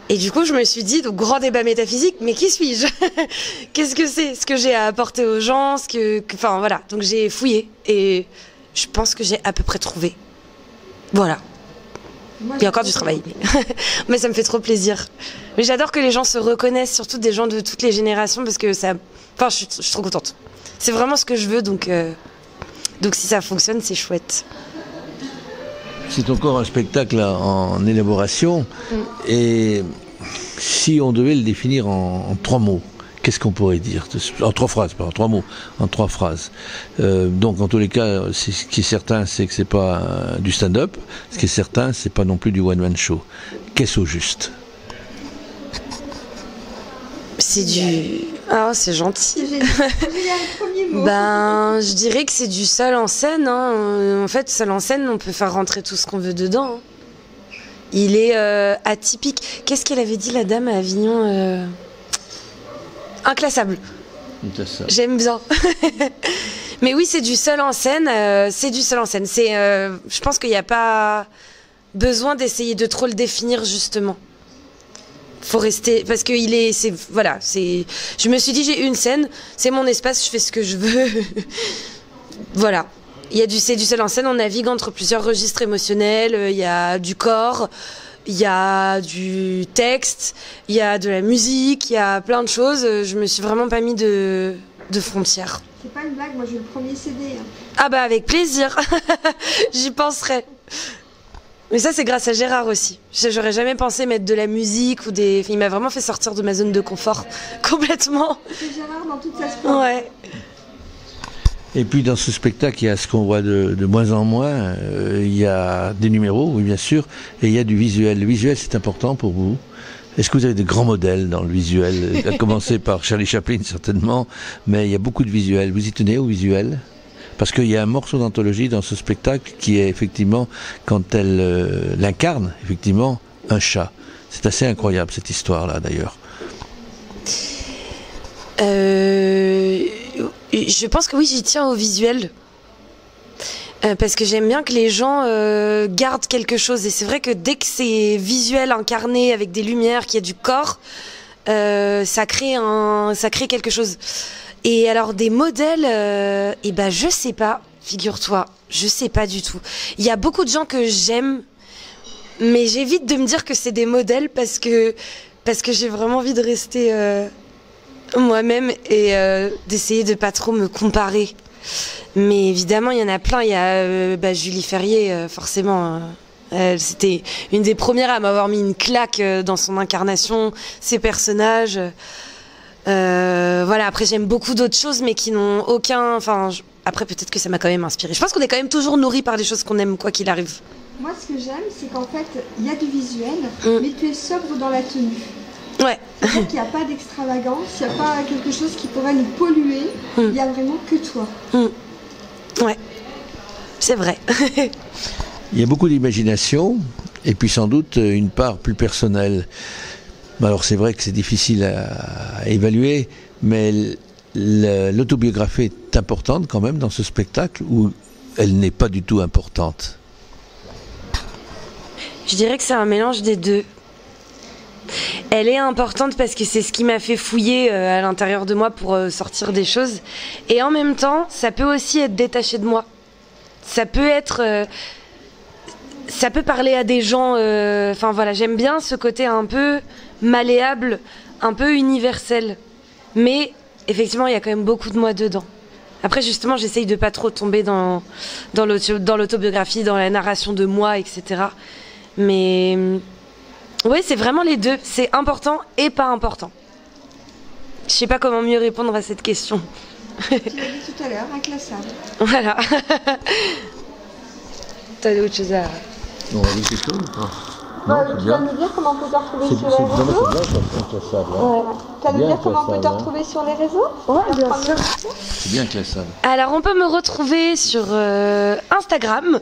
Et du coup, je me suis dit, donc grand débat métaphysique, mais qui suis-je? Qu'est-ce que c'est? Ce que j'ai à apporter aux gens, enfin voilà. Donc j'ai fouillé et je pense que j'ai à peu près trouvé. Voilà. Il y a encore du travail, mais ça me fait trop plaisir. Mais j'adore que les gens se reconnaissent, surtout des gens de toutes les générations, parce que ça Enfin, je suis trop contente. C'est vraiment ce que je veux, donc si ça fonctionne, c'est chouette. C'est encore un spectacle en élaboration. Et si on devait le définir en 3 mots, qu'est-ce qu'on pourrait dire? En 3 phrases, pas en 3 mots, en 3 phrases. Donc, en tous les cas, ce qui est certain, c'est que c'est pas du stand-up. Ce qui est certain, c'est pas non plus du one-man show. Qu'est-ce au juste? C'est du... Ah, c'est gentil. Ben, je dirais que c'est du seul en scène. Hein. En fait, seul en scène, on peut faire rentrer tout ce qu'on veut dedans. Hein. Il est atypique. Qu'est-ce qu'elle avait dit, la dame à Avignon Inclassable. J'aime bien. Mais oui, c'est du seul en scène. C'est du seul en scène. Je pense qu'il n'y a pas besoin d'essayer de trop le définir, justement. Faut rester, parce que je me suis dit, j'ai une scène, c'est mon espace, je fais ce que je veux. Voilà. C'est du seul en scène, on navigue entre plusieurs registres émotionnels, il y a du corps, il y a du texte, il y a de la musique, il y a plein de choses. Je me suis vraiment pas mis de frontières. C'est pas une blague, moi j'ai le premier CD. Hein. Ah bah avec plaisir, j'y penserai. Mais ça, c'est grâce à Gérard aussi. J'aurais jamais pensé mettre de la musique ou des... Il m'a vraiment fait sortir de ma zone de confort, complètement. C'est Gérard dans toute sa splendeur. Ouais. Et puis dans ce spectacle, il y a ce qu'on voit de moins en moins. Il y a des numéros, oui bien sûr, et il y a du visuel. Le visuel, c'est important pour vous? Est-ce que vous avez des grands modèles dans le visuel? À commencer par Charlie Chaplin, certainement, mais il y a beaucoup de visuels. Vous y tenez au visuel? Parce qu'il y a un morceau d'anthologie dans ce spectacle qui est effectivement, quand elle l'incarne, effectivement, un chat. C'est assez incroyable cette histoire-là d'ailleurs. Je pense que oui, j'y tiens au visuel. Parce que j'aime bien que les gens gardent quelque chose. Et c'est vrai que dès que c'est visuel, incarné, avec des lumières, qu'il y a du corps, ça crée quelque chose. Et alors des modèles, je sais pas, figure-toi, je sais pas du tout. Il y a beaucoup de gens que j'aime, mais j'évite de me dire que c'est des modèles parce que j'ai vraiment envie de rester moi-même et d'essayer de pas trop me comparer. Mais évidemment, il y en a plein. Il y a Julie Ferrier, forcément. C'était une des premières à m'avoir mis une claque dans son incarnation, ses personnages. Après j'aime beaucoup d'autres choses mais qui n'ont aucun... Après peut-être que ça m'a quand même inspiré. Je pense qu'on est quand même toujours nourri par des choses qu'on aime quoi qu'il arrive. Moi ce que j'aime c'est qu'en fait il y a du visuel mais tu es sobre dans la tenue. Ouais. C'est-à-dire qu'il n'y a pas d'extravagance, il n'y a pas quelque chose qui pourrait nous polluer, il n'y a vraiment que toi. Ouais, c'est vrai. Il y a beaucoup d'imagination et puis sans doute une part plus personnelle. Alors c'est vrai que c'est difficile à évaluer, mais l'autobiographie est importante quand même dans ce spectacle ou elle n'est pas du tout importante? Je dirais que c'est un mélange des deux. Elle est importante parce que c'est ce qui m'a fait fouiller à l'intérieur de moi pour sortir des choses. Et en même temps, ça peut aussi être détaché de moi. Ça peut être... ça peut parler à des gens... j'aime bien ce côté un peu malléable, un peu universel. Mais effectivement, il y a quand même beaucoup de moi dedans. Après, justement, j'essaye de pas trop tomber dans l'autobiographie, dans la narration de moi, etc. Mais oui, c'est vraiment les deux. C'est important et pas important. Je sais pas comment mieux répondre à cette question. Tu l'as dit tout à l'heure, inclassable. Voilà. T'as autre chose à... On va dire quelque chose ou pas? Tu vas nous dire comment on peut te retrouver sur les réseaux? Tu vas nous dire comment on peut te retrouver sur les réseaux? Ouais, bien sûr. C'est bien classable. Alors, on peut me retrouver sur Instagram.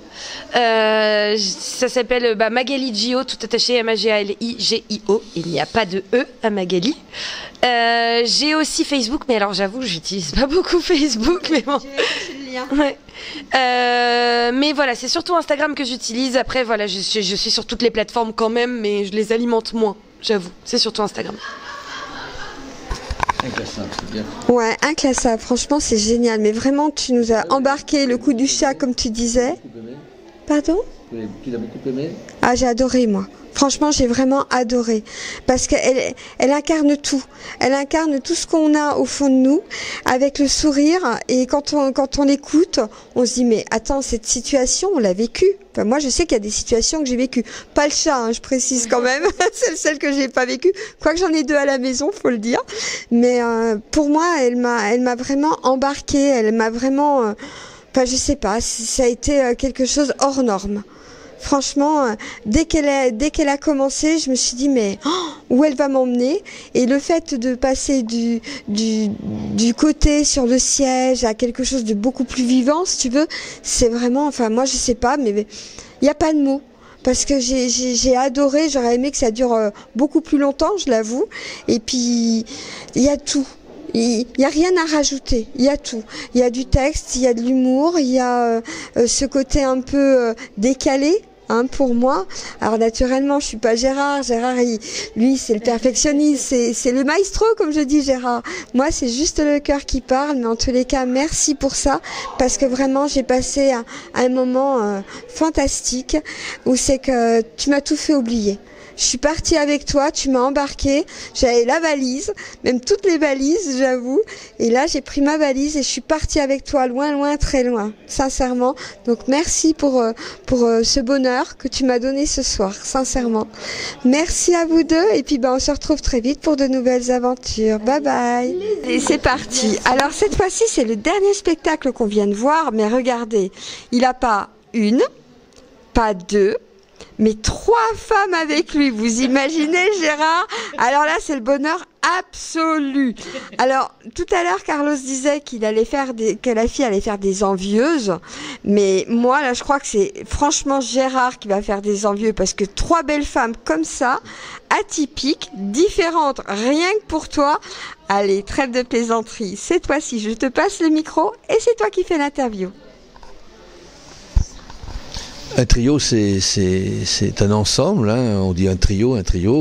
Ça s'appelle Magali Gio, tout attaché, Magali-Gio. Il n'y a pas de E à Magali. J'ai aussi Facebook, mais alors j'avoue, j'utilise pas beaucoup Facebook. Mais bon. J'ai le lien. Ouais. Mais voilà, c'est surtout Instagram que j'utilise. Après, voilà, je suis sur toutes les plateformes quand même, mais je les alimente moins, j'avoue. C'est surtout Instagram. Inclassable, c'est bien. Ouais, inclassable. Franchement, c'est génial. Mais vraiment, tu nous as embarqué le coup du chat, comme tu disais. Pardon? Tu l'as beaucoup aimé? Ah, j'ai adoré, moi. Franchement, j'ai vraiment adoré. Parce elle incarne tout. Elle incarne tout ce qu'on a au fond de nous, avec le sourire. Et quand on l'écoute, on se dit, mais attends, cette situation, on l'a vécue. Enfin, moi, je sais qu'il y a des situations que j'ai vécues. Pas le chat, hein, je précise quand même. C'est celle que j'ai pas vécue. Quoique j'en ai 2 à la maison, faut le dire. Mais pour moi, elle m'a vraiment embarquée. Elle m'a vraiment... Enfin, je sais pas, ça a été quelque chose hors norme. Franchement, dès qu'elle a commencé, je me suis dit, mais où elle va m'emmener? Et le fait de passer du côté sur le siège à quelque chose de beaucoup plus vivant, si tu veux, c'est vraiment, enfin moi je sais pas, mais il n'y a pas de mots. Parce que j'ai adoré, j'aurais aimé que ça dure beaucoup plus longtemps, je l'avoue. Et puis, il y a tout. Il n'y a rien à rajouter, il y a tout. Il y a du texte, il y a de l'humour, il y a ce côté un peu décalé. Hein, pour moi, alors naturellement, je suis pas Gérard. Gérard, lui, c'est le perfectionniste, c'est le maestro, comme je dis, Gérard. Moi, c'est juste le cœur qui parle, mais en tous les cas, merci pour ça, parce que vraiment, j'ai passé un moment fantastique où c'est que tu m'as tout fait oublier. Je suis partie avec toi, tu m'as embarqué, j'avais la valise, même toutes les valises, j'avoue. Et là, j'ai pris ma valise et je suis partie avec toi, loin, loin, très loin, sincèrement. Donc, merci pour ce bonheur que tu m'as donné ce soir, sincèrement. Merci à vous deux et puis on se retrouve très vite pour de nouvelles aventures. Bye bye. Et c'est parti. Alors, cette fois-ci, c'est le dernier spectacle qu'on vient de voir, mais regardez, il n'a pas une, pas deux, mais 3 femmes avec lui. Vous imaginez, Gérard? Alors là, c'est le bonheur absolu. Alors, tout à l'heure, Carlos disait que la fille allait faire des envieuses. Mais moi, là, je crois que c'est franchement Gérard qui va faire des envieux, parce que 3 belles femmes comme ça, atypiques, différentes, rien que pour toi. Allez, trêve de plaisanterie. Cette fois-ci, je te passe le micro et c'est toi qui fais l'interview. Un trio, c'est un ensemble, hein. On dit un trio,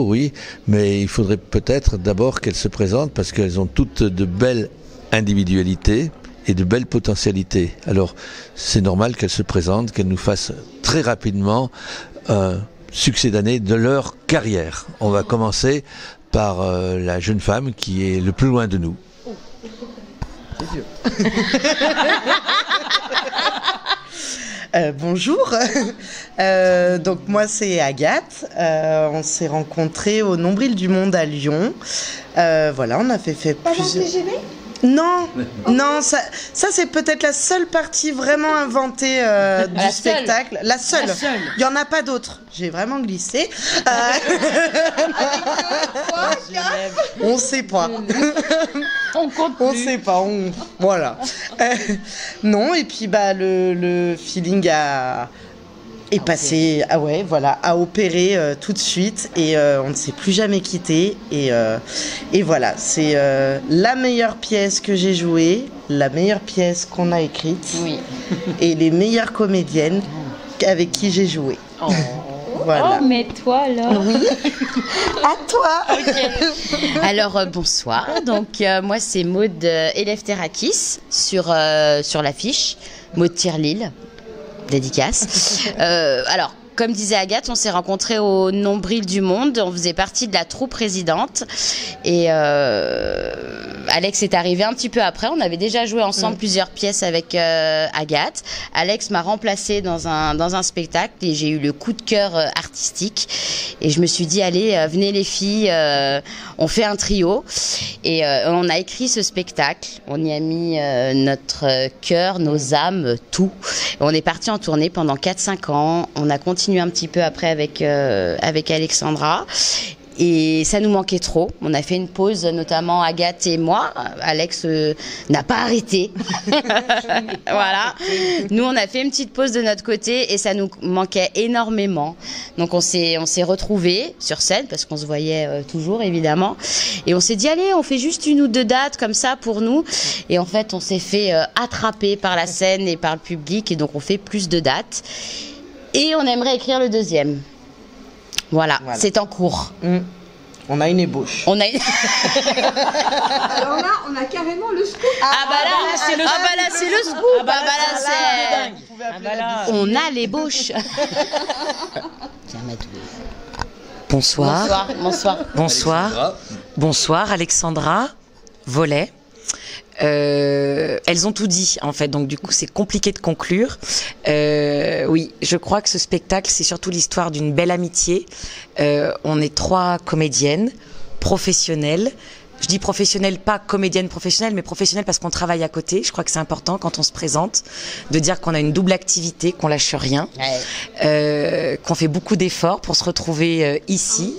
oui, mais il faudrait peut-être d'abord qu'elles se présentent, parce qu'elles ont toutes de belles individualités et de belles potentialités. Alors, c'est normal qu'elles se présentent, qu'elles nous fassent très rapidement un succès d'année de leur carrière. On va commencer par la jeune femme qui est le plus loin de nous. C'est sûr. Bonjour, donc moi c'est Agathe, on s'est rencontrés au Nombril du Monde à Lyon, voilà, on a fait plusieurs... Non, non, ça c'est peut-être la seule partie vraiment inventée du spectacle. La seule. Il n'y en a pas d'autres. J'ai vraiment glissé. On sait pas. On compte plus. On sait pas. Voilà. Non, et puis le feeling est passé, a opéré tout de suite et on ne s'est plus jamais quitté et voilà, c'est la meilleure pièce que j'ai jouée, la meilleure pièce qu'on a écrite, oui. Et les meilleures comédiennes avec qui j'ai joué. Oh. Voilà. Oh, mais toi alors. Oui. À toi. Okay. Alors bonsoir. Donc moi c'est Maud Eleftherakis sur l'affiche, Maud Tirlil. Dédicace. Alors, comme disait Agathe, on s'est rencontrés au Nombril du Monde. On faisait partie de la troupe résidente. Et Alex est arrivé un petit peu après. On avait déjà joué ensemble plusieurs pièces avec Agathe. Alex m'a remplacée dans un spectacle et j'ai eu le coup de cœur artistique. Et je me suis dit, allez, venez les filles, on fait un trio. Et on a écrit ce spectacle. On y a mis notre cœur, nos âmes, tout. On est parti en tournée pendant 4-5 ans. On a continué un petit peu après avec Alexandra. Et ça nous manquait trop. On a fait une pause, notamment Agathe et moi. Alex n'a pas arrêté. Voilà. Nous, on a fait une petite pause de notre côté et ça nous manquait énormément. Donc, on s'est retrouvés sur scène parce qu'on se voyait toujours, évidemment. Et on s'est dit, allez, on fait juste 1 ou 2 dates comme ça pour nous. Et en fait, on s'est fait attraper par la scène et par le public. Et donc, on fait plus de dates. Et on aimerait écrire le 2e. Voilà, c'est en cours. On a une ébauche. Alors là, on a carrément le scoop. Ah bah là, c'est le scoop. Ah bah là, c'est... On a l'ébauche. Tiens, Madou. Bonsoir. Bonsoir. Bonsoir, Alexandra Volet. Elles ont tout dit en fait, donc du coup c'est compliqué de conclure. Oui, je crois que ce spectacle c'est surtout l'histoire d'une belle amitié. On est 3 comédiennes professionnelles. Je dis professionnelle, pas comédienne professionnelle, mais professionnelle parce qu'on travaille à côté. Je crois que c'est important quand on se présente de dire qu'on a une double activité, qu'on lâche rien, qu'on fait beaucoup d'efforts pour se retrouver ici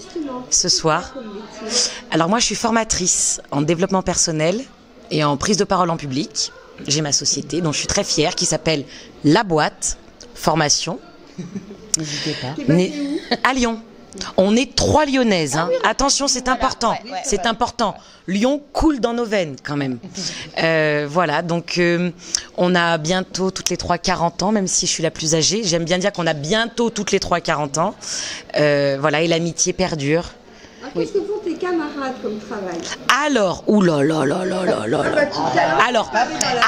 ce soir. Alors moi je suis formatrice en développement personnel et en prise de parole en public. J'ai ma société dont je suis très fière qui s'appelle La Boîte Formation. N'hésitez pas. À Lyon. On est 3 Lyonnaises. Hein. Attention, c'est important. C'est important. Lyon coule dans nos veines quand même. Voilà, donc on a bientôt toutes les 3 40 ans, même si je suis la plus âgée. J'aime bien dire qu'on a bientôt toutes les 3 40 ans. Voilà, et l'amitié perdure. Qu'est-ce que font tes camarades comme travail? Alors, alors,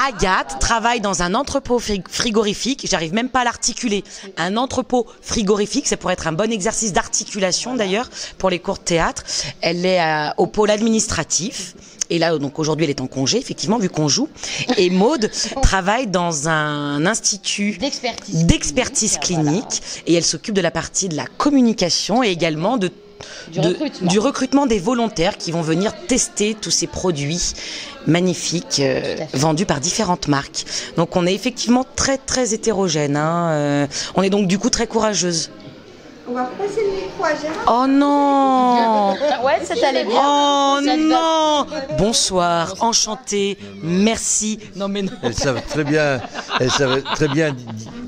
Agathe travaille dans un entrepôt frigorifique, j'arrive même pas à l'articuler. Un entrepôt frigorifique, ça pourrait être un bon exercice d'articulation d'ailleurs pour les cours de théâtre. Elle est au pôle administratif. Et là, donc aujourd'hui, elle est en congé, effectivement, vu qu'on joue. Et Maude travaille dans un institut d'expertise clinique. Et elle s'occupe de la partie de la communication et également du recrutement des volontaires qui vont venir tester tous ces produits magnifiques vendus par différentes marques. Donc on est effectivement très très hétérogène. Hein. On est donc du coup très courageuse. On va passer le micro à Gérard. Oh non! Ouais, ça t'allait bien. Oh non! Bonsoir, enchantée, merci. Non mais non. Elles savent très bien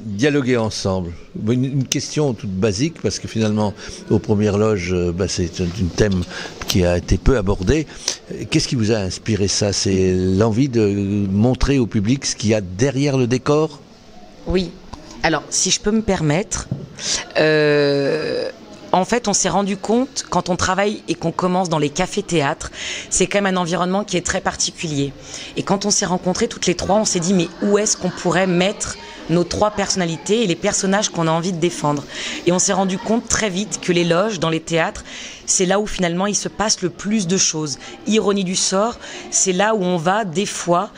dialoguer ensemble. Une question toute basique, parce que finalement, aux premières loges, c'est un thème qui a été peu abordé. Qu'est-ce qui vous a inspiré ça? C'est l'envie de montrer au public ce qu'il y a derrière le décor? Oui. Alors, si je peux me permettre, en fait, on s'est rendu compte, quand on travaille et qu'on commence dans les cafés-théâtres, c'est quand même un environnement qui est très particulier. Et quand on s'est rencontrés toutes les 3, on s'est dit, mais où est-ce qu'on pourrait mettre nos 3 personnalités et les personnages qu'on a envie de défendre? Et on s'est rendu compte très vite que les loges, dans les théâtres, c'est là où finalement il se passe le plus de choses. Ironie du sort, c'est là où on va des fois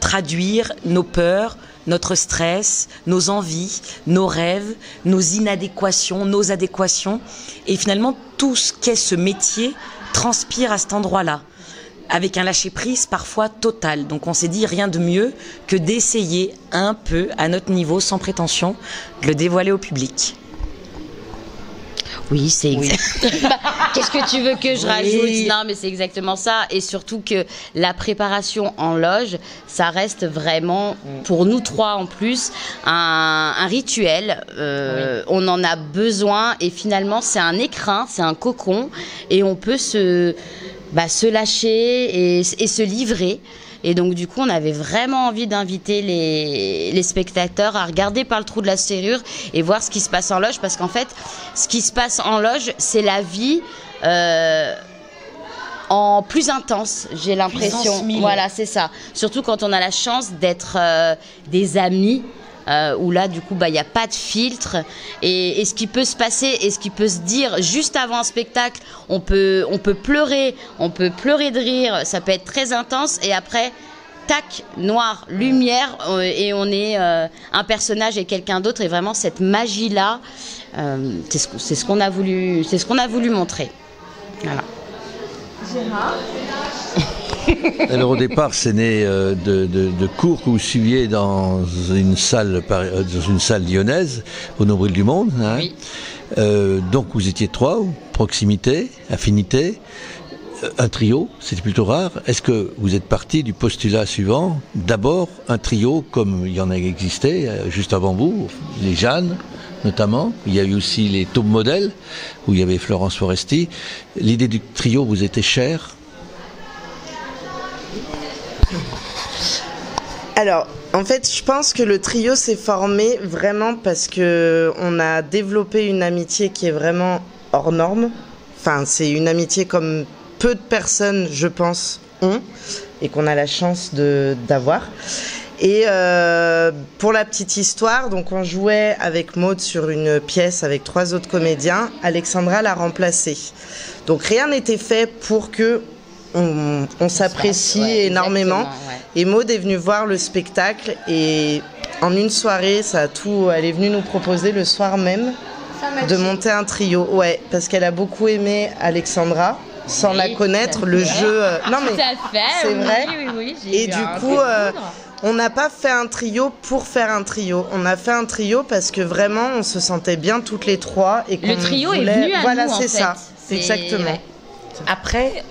traduire nos peurs, notre stress, nos envies, nos rêves, nos inadéquations, nos adéquations. Et finalement, tout ce qu'est ce métier transpire à cet endroit-là, avec un lâcher-prise parfois total. Donc on s'est dit rien de mieux que d'essayer un peu, à notre niveau, sans prétention, de le dévoiler au public. Oui, c'est exact. Qu'est-ce que tu veux que je rajoute? Non, mais c'est exactement ça. Et surtout que la préparation en loge, ça reste vraiment, pour nous 3 en plus, un rituel. On en a besoin et finalement, c'est un écrin, c'est un cocon et on peut se lâcher et se livrer. Et donc du coup, on avait vraiment envie d'inviter les spectateurs à regarder par le trou de la serrure et voir ce qui se passe en loge. Parce qu'en fait, ce qui se passe en loge, c'est la vie en plus intense, j'ai l'impression. Voilà, c'est ça. Surtout quand on a la chance d'être des amis. Où là, du coup, il n'y a pas de filtre. Et ce qui peut se passer et ce qui peut se dire juste avant un spectacle, on peut pleurer de rire, ça peut être très intense. Et après, tac, noir, lumière, et on est un personnage et quelqu'un d'autre. Et vraiment, cette magie-là, c'est ce qu'on a voulu montrer. Voilà. Gérard. Alors au départ, c'est né de cours que vous suiviez dans une salle lyonnaise, au Nombril du Monde. Hein. Oui. Donc vous étiez 3, proximité, affinité, un trio, c'était plutôt rare. Est-ce que vous êtes parti du postulat suivant? D'abord un trio, comme il y en a existé juste avant vous, les Jeanne notamment. Il y a eu aussi les Top Modèles, où il y avait Florence Foresti. L'idée du trio vous était chère? Alors, en fait, je pense que le trio s'est formé vraiment parce que on a développé une amitié qui est vraiment hors norme. Enfin, c'est une amitié comme peu de personnes, je pense, ont et qu'on a la chance d'avoir. Et pour la petite histoire, donc on jouait avec Maud sur une pièce avec 3 autres comédiens. Alexandra l'a remplacée. Donc rien n'était fait pour que on s'apprécie énormément. Ouais. Et Maud est venue voir le spectacle et en une soirée, elle est venue nous proposer le soir même de monter un trio. Ouais, parce qu'elle a beaucoup aimé Alexandra, sans la connaître, le jeu. Non mais c'est vrai. Oui, et du coup, on n'a pas fait un trio pour faire un trio. On a fait un trio parce que vraiment, on se sentait bien toutes les 3 et le trio est venu à nous. Voilà, c'est ça. Exactement. Ouais. Après,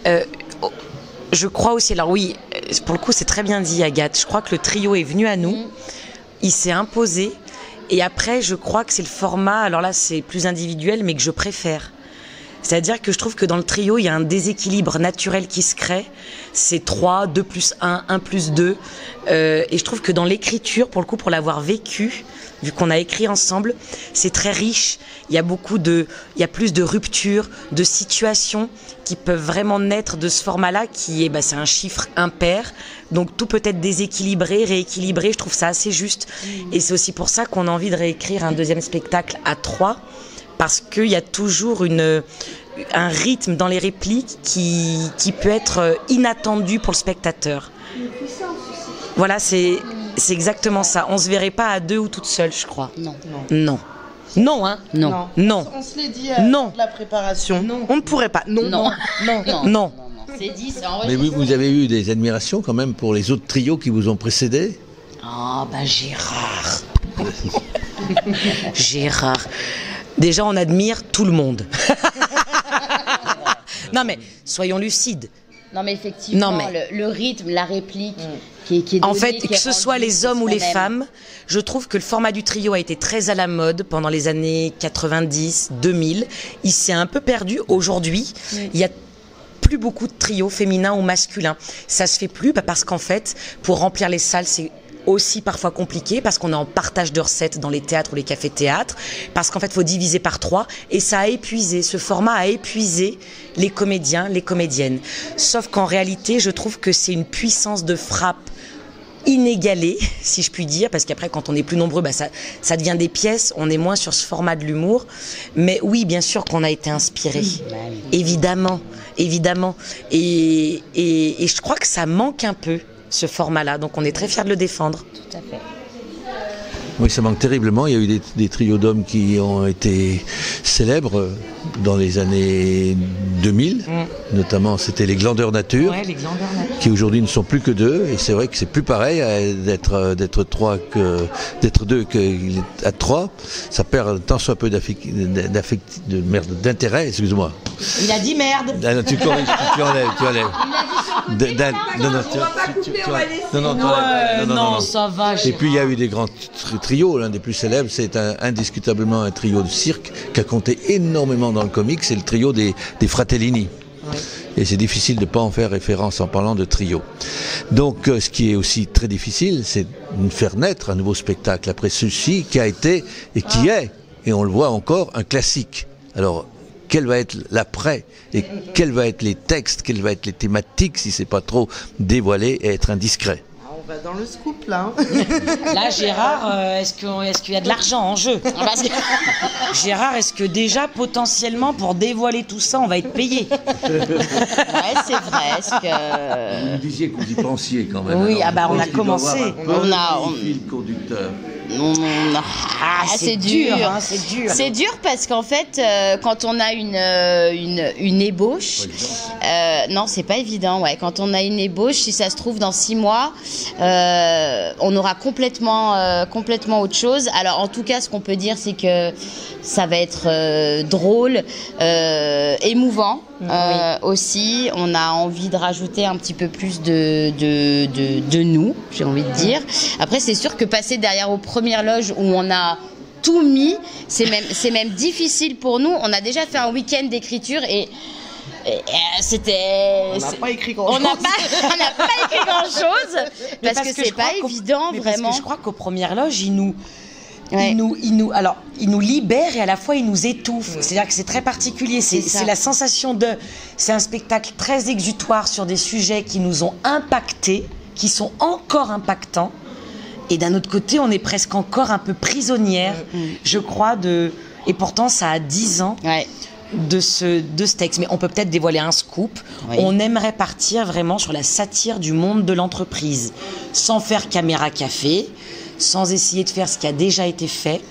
je crois aussi, alors oui, pour le coup c'est très bien dit Agathe, je crois que le trio est venu à nous, il s'est imposé, et après je crois que c'est le format, alors là c'est plus individuel, mais que je préfère. C'est-à-dire que je trouve que dans le trio, il y a un déséquilibre naturel qui se crée. C'est 3, 2 plus 1, 1 plus 2. Et je trouve que dans l'écriture, pour le coup, pour l'avoir vécu, vu qu'on a écrit ensemble, c'est très riche. Il y a plus de ruptures, de situations qui peuvent vraiment naître de ce format-là, qui est, c'est un chiffre impair. Donc tout peut être déséquilibré, rééquilibré. Je trouve ça assez juste. Et c'est aussi pour ça qu'on a envie de réécrire un deuxième spectacle à 3. Parce qu'il y a toujours un rythme dans les répliques qui peut être inattendu pour le spectateur. Voilà, c'est exactement ça. On se verrait pas à 2 ou toute seule, je crois. Non. Non. Non, hein? Non. Non. On se l'est dit à la préparation. Non. On ne pourrait pas. Non. C'est dit, c'est enregistré. Mais vous avez eu des admirations quand même pour les autres trios qui vous ont précédé? Ah, Gérard. Gérard. Déjà, on admire tout le monde. Non, mais soyons lucides. Non, mais effectivement, le rythme, la réplique qui est donnée, en fait, que ce soit les hommes ou les femmes, je trouve que le format du trio a été très à la mode pendant les années 90, 2000. Il s'est un peu perdu. Aujourd'hui, il y a plus beaucoup de trios féminins ou masculins. Ça se fait plus parce qu'en fait, pour remplir les salles, c'est aussi parfois compliqué parce qu'on est en partage de recettes dans les théâtres ou les cafés-théâtres, parce qu'en fait, il faut diviser par 3 et ça a épuisé, ce format a épuisé les comédiens, les comédiennes. Sauf qu'en réalité, je trouve que c'est une puissance de frappe inégalée, si je puis dire, parce qu'après, quand on est plus nombreux, ça devient des pièces, on est moins sur ce format de l'humour. Mais oui, bien sûr qu'on a été inspiré, évidemment. Et je crois que ça manque un peu, ce format-là. Donc on est très fiers de le défendre. Tout à fait. Oui, ça manque terriblement. Il y a eu des trios d'hommes qui ont été célèbres dans les années 2000. Notamment, c'était les Glandeurs Nature, qui aujourd'hui ne sont plus que 2. Et c'est vrai que c'est plus pareil d'être 2 qu'à 3. Ça perd tant soit peu d'intérêt, excuse-moi. Il a dit merde. Ah, non, tu enlèves. Non, ça va. Et puis il y a eu des grands trios, l'un des plus célèbres, c'est indiscutablement un trio de cirque qui a compté énormément dans le comique, c'est le trio des Fratellini. Oui. Et c'est difficile de ne pas en faire référence en parlant de trio. Donc ce qui est aussi très difficile, c'est de faire naître un nouveau spectacle après ceci qui a été et qui est, et on le voit encore, un classique. Alors, quel va être l'après et quels vont être les textes, quelles vont être les thématiques si c'est pas trop dévoilé et être indiscret. On va dans le scoop là. Là, Gérard, est-ce qu'il y a de l'argent en jeu? Gérard, est-ce que déjà potentiellement pour dévoiler tout ça, on va être payé? Ouais, c'est vrai. Vous nous disiez que vous y pensiez quand même. Oui, on a commencé. On a un fil conducteur. C'est dur. C'est dur parce qu'en fait, quand on a une ébauche, non, c'est pas évident. Ouais, quand on a une ébauche, si ça se trouve dans 6 mois, on aura complètement autre chose. Alors, en tout cas, ce qu'on peut dire, c'est que ça va être drôle, émouvant. Aussi, on a envie de rajouter un petit peu plus de nous, j'ai envie de dire. Après, c'est sûr que passer derrière aux premières loges où on a tout mis, c'est même difficile pour nous. On a déjà fait un week-end d'écriture et c'était... On n'a pas écrit grand-chose. On n'a pas écrit grand-chose parce que c'est pas évident, vraiment. Parce que je crois qu'aux premières loges, il nous libère et à la fois il nous étouffe. C'est-à-dire que c'est très particulier. C'est la sensation c'est un spectacle très exutoire sur des sujets qui nous ont impactés, qui sont encore impactants. Et d'un autre côté, on est presque encore un peu prisonnière, je crois, et pourtant ça a 10 ans de ce texte. Mais on peut peut-être dévoiler un scoop. Oui. On aimerait partir vraiment sur la satire du monde de l'entreprise, sans faire caméra café, sans essayer de faire ce qui a déjà été fait,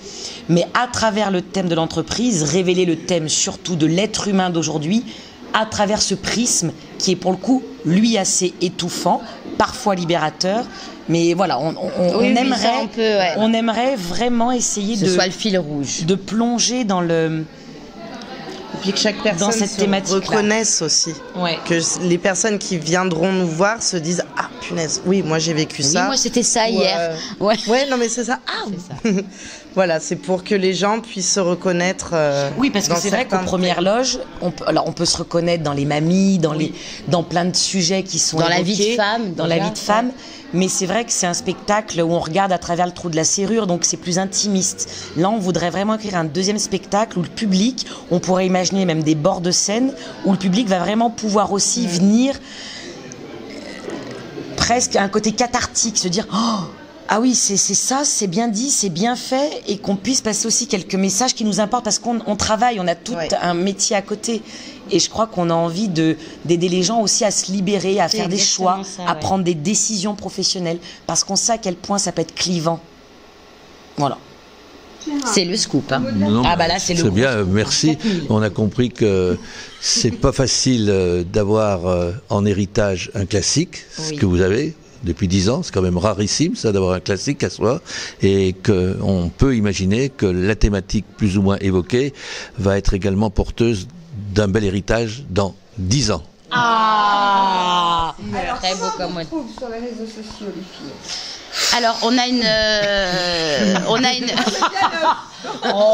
mais à travers le thème de l'entreprise, révéler le thème surtout de l'être humain d'aujourd'hui, à travers ce prisme qui est pour le coup, lui, assez étouffant, parfois libérateur. Mais voilà, on aimerait vraiment essayer de... soit le fil rouge. De plonger dans le... Et puis que chaque personne se reconnaisse aussi. Ouais. Que les personnes qui viendront nous voir se disent « Ah, punaise, oui, moi j'ai vécu ça. » Oui, moi c'était ça hier. Ouais, non mais c'est ça. Ah, c'est ça. Voilà, c'est pour que les gens puissent se reconnaître. Oui, parce que c'est vrai qu'aux premières loges, on peut se reconnaître dans les mamies, dans plein de sujets qui sont dans évoqués, la vie de femme, dans la vie de femme. Mais c'est vrai que c'est un spectacle où on regarde à travers le trou de la serrure, donc c'est plus intimiste. Là, on voudrait vraiment écrire un deuxième spectacle où le public, on pourrait imaginer même des bords de scène, où le public va vraiment pouvoir aussi venir presque à un côté cathartique, se dire « Oh !» Ah oui, c'est ça, c'est bien dit, c'est bien fait, et qu'on puisse passer aussi quelques messages qui nous importent, parce qu'on travaille, on a tout un métier à côté. Et je crois qu'on a envie d'aider les gens aussi à se libérer, à faire des choix, à prendre des décisions professionnelles, parce qu'on sait à quel point ça peut être clivant. Voilà. C'est le scoop. Hein. Non, ah bah là, c'est le bien, merci. On a compris que c'est pas facile d'avoir en héritage un classique, ce que vous avez. Depuis 10 ans, c'est quand même rarissime ça d'avoir un classique à soi, et qu'on peut imaginer que la thématique plus ou moins évoquée va être également porteuse d'un bel héritage dans 10 ans. Ah, alors, très beau comme on trouve sur les réseaux sociaux, les filles. Alors on a une oh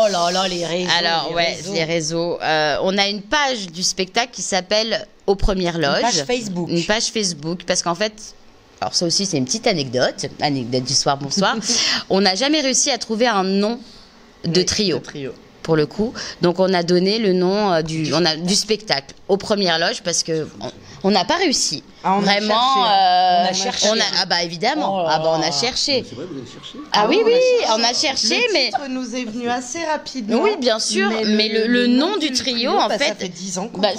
là là, les réseaux. Alors les réseaux. On a une page du spectacle qui s'appelle Aux Premières Loges. Une page Facebook, parce qu'en fait. Alors ça aussi c'est une petite anecdote du soir bonsoir. On n'a jamais réussi à trouver un nom de trio. Pour le coup, donc on a donné le nom du spectacle Aux Premières Loges, parce que on n'a pas réussi. On a cherché. Ah bah évidemment. On a cherché. C'est vrai, vous avez cherché ? Ah oui, on a cherché, mais le titre nous est venu assez rapidement. Oui, bien sûr, mais le nom du trio, en fait, ça fait 10 ans qu'on ça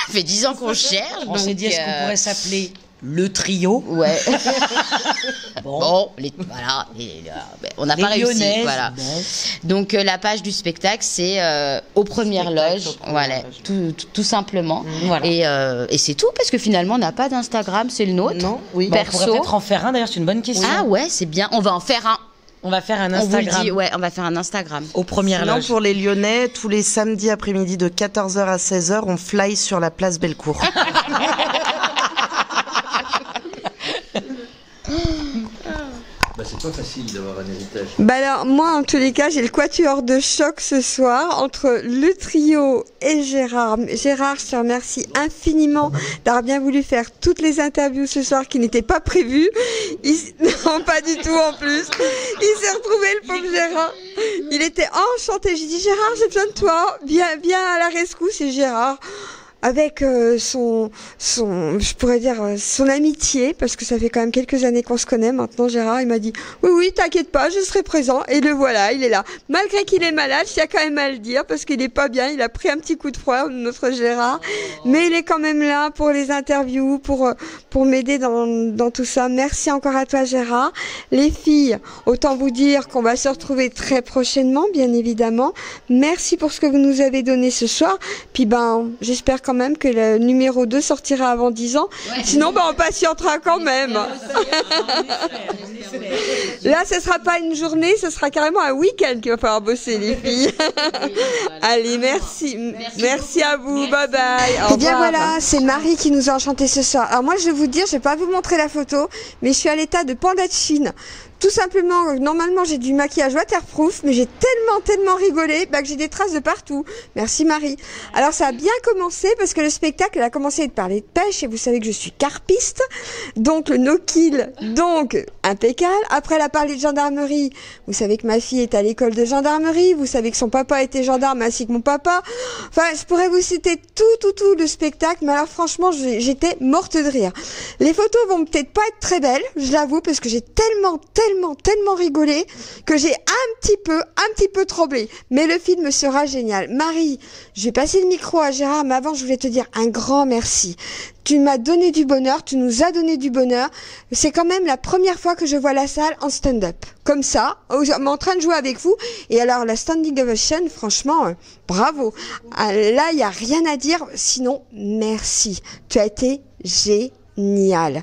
fait 10 ans qu'on cherche. On s'est dit, est-ce qu'on pourrait s'appeler le trio? Ouais. Bon, voilà. On n'a pas réussi. Voilà. Bon. Donc la page du spectacle, c'est Aux Premières Loges. Voilà, tout simplement. Voilà. Et c'est tout, parce que finalement, on n'a pas d'Instagram, c'est le nôtre. Non, oui. Perso. On pourrait peut-être en faire un. D'ailleurs, c'est une bonne question. Ah ouais, c'est bien. On va en faire un. On va faire un Instagram. On vous le dit, on va faire un Instagram. Aux Premières Loges. Pour les Lyonnais, tous les samedis après-midi de 14h à 16h, on fly sur la place Bellecour. C'est pas facile d'avoir un héritage. Bah alors, moi, en tous les cas, j'ai le quatuor de choc ce soir entre le trio et Gérard. Gérard, je te remercie infiniment d'avoir bien voulu faire toutes les interviews ce soir qui n'étaient pas prévues. Non, pas du tout en plus. Il s'est retrouvé, le pauvre Gérard. Il était enchanté. J'ai dit, Gérard, j'ai besoin de toi. Viens à la rescousse. Et Gérard, avec son amitié, parce que ça fait quand même quelques années qu'on se connaît maintenant, Gérard, il m'a dit oui, t'inquiète pas, je serai présent, et le voilà, il est là. Malgré qu'il est malade, je tiens quand même à le dire, parce qu'il est pas bien, il a pris un petit coup de froid, notre Gérard, mais il est quand même là pour les interviews, pour m'aider dans tout ça. Merci encore à toi, Gérard. Les filles, autant vous dire qu'on va se retrouver très prochainement, bien évidemment. Merci pour ce que vous nous avez donné ce soir, puis j'espère quand même que le numéro 2 sortira avant 10 ans. Ouais. Sinon, on patientera quand même. Là, ce sera pas une journée, ce sera carrément un week-end qu'il va falloir bosser, les filles. Allez, merci. Merci à vous. Bye bye. Et bien voilà, c'est Marie qui nous a enchanté ce soir. Alors moi, je vais vous dire, je vais pas vous montrer la photo, mais je suis à l'état de panda de Chine. Tout simplement, normalement j'ai du maquillage waterproof, mais j'ai tellement rigolé que j'ai des traces de partout. Merci Marie. Alors ça a bien commencé parce que le spectacle a commencé de parler de pêche, et vous savez que je suis carpiste, donc le no-kill, donc impeccable. Après elle a parlé de gendarmerie, vous savez que ma fille est à l'école de gendarmerie, vous savez que son papa était gendarme ainsi que mon papa. Enfin, je pourrais vous citer tout le spectacle, mais alors franchement j'étais morte de rire. Les photos vont peut-être pas être très belles, je l'avoue, parce que j'ai tellement tellement rigolé que j'ai un petit peu tremblé. Mais le film sera génial. Marie, je vais passer le micro à Gérard, mais avant je voulais te dire un grand merci. Tu m'as donné du bonheur, tu nous as donné du bonheur. C'est quand même la première fois que je vois la salle en stand-up. Comme ça, en train de jouer avec vous. Et alors, la standing ovation, franchement, bravo. Là, il n'y a rien à dire. Sinon, merci. Tu as été génial.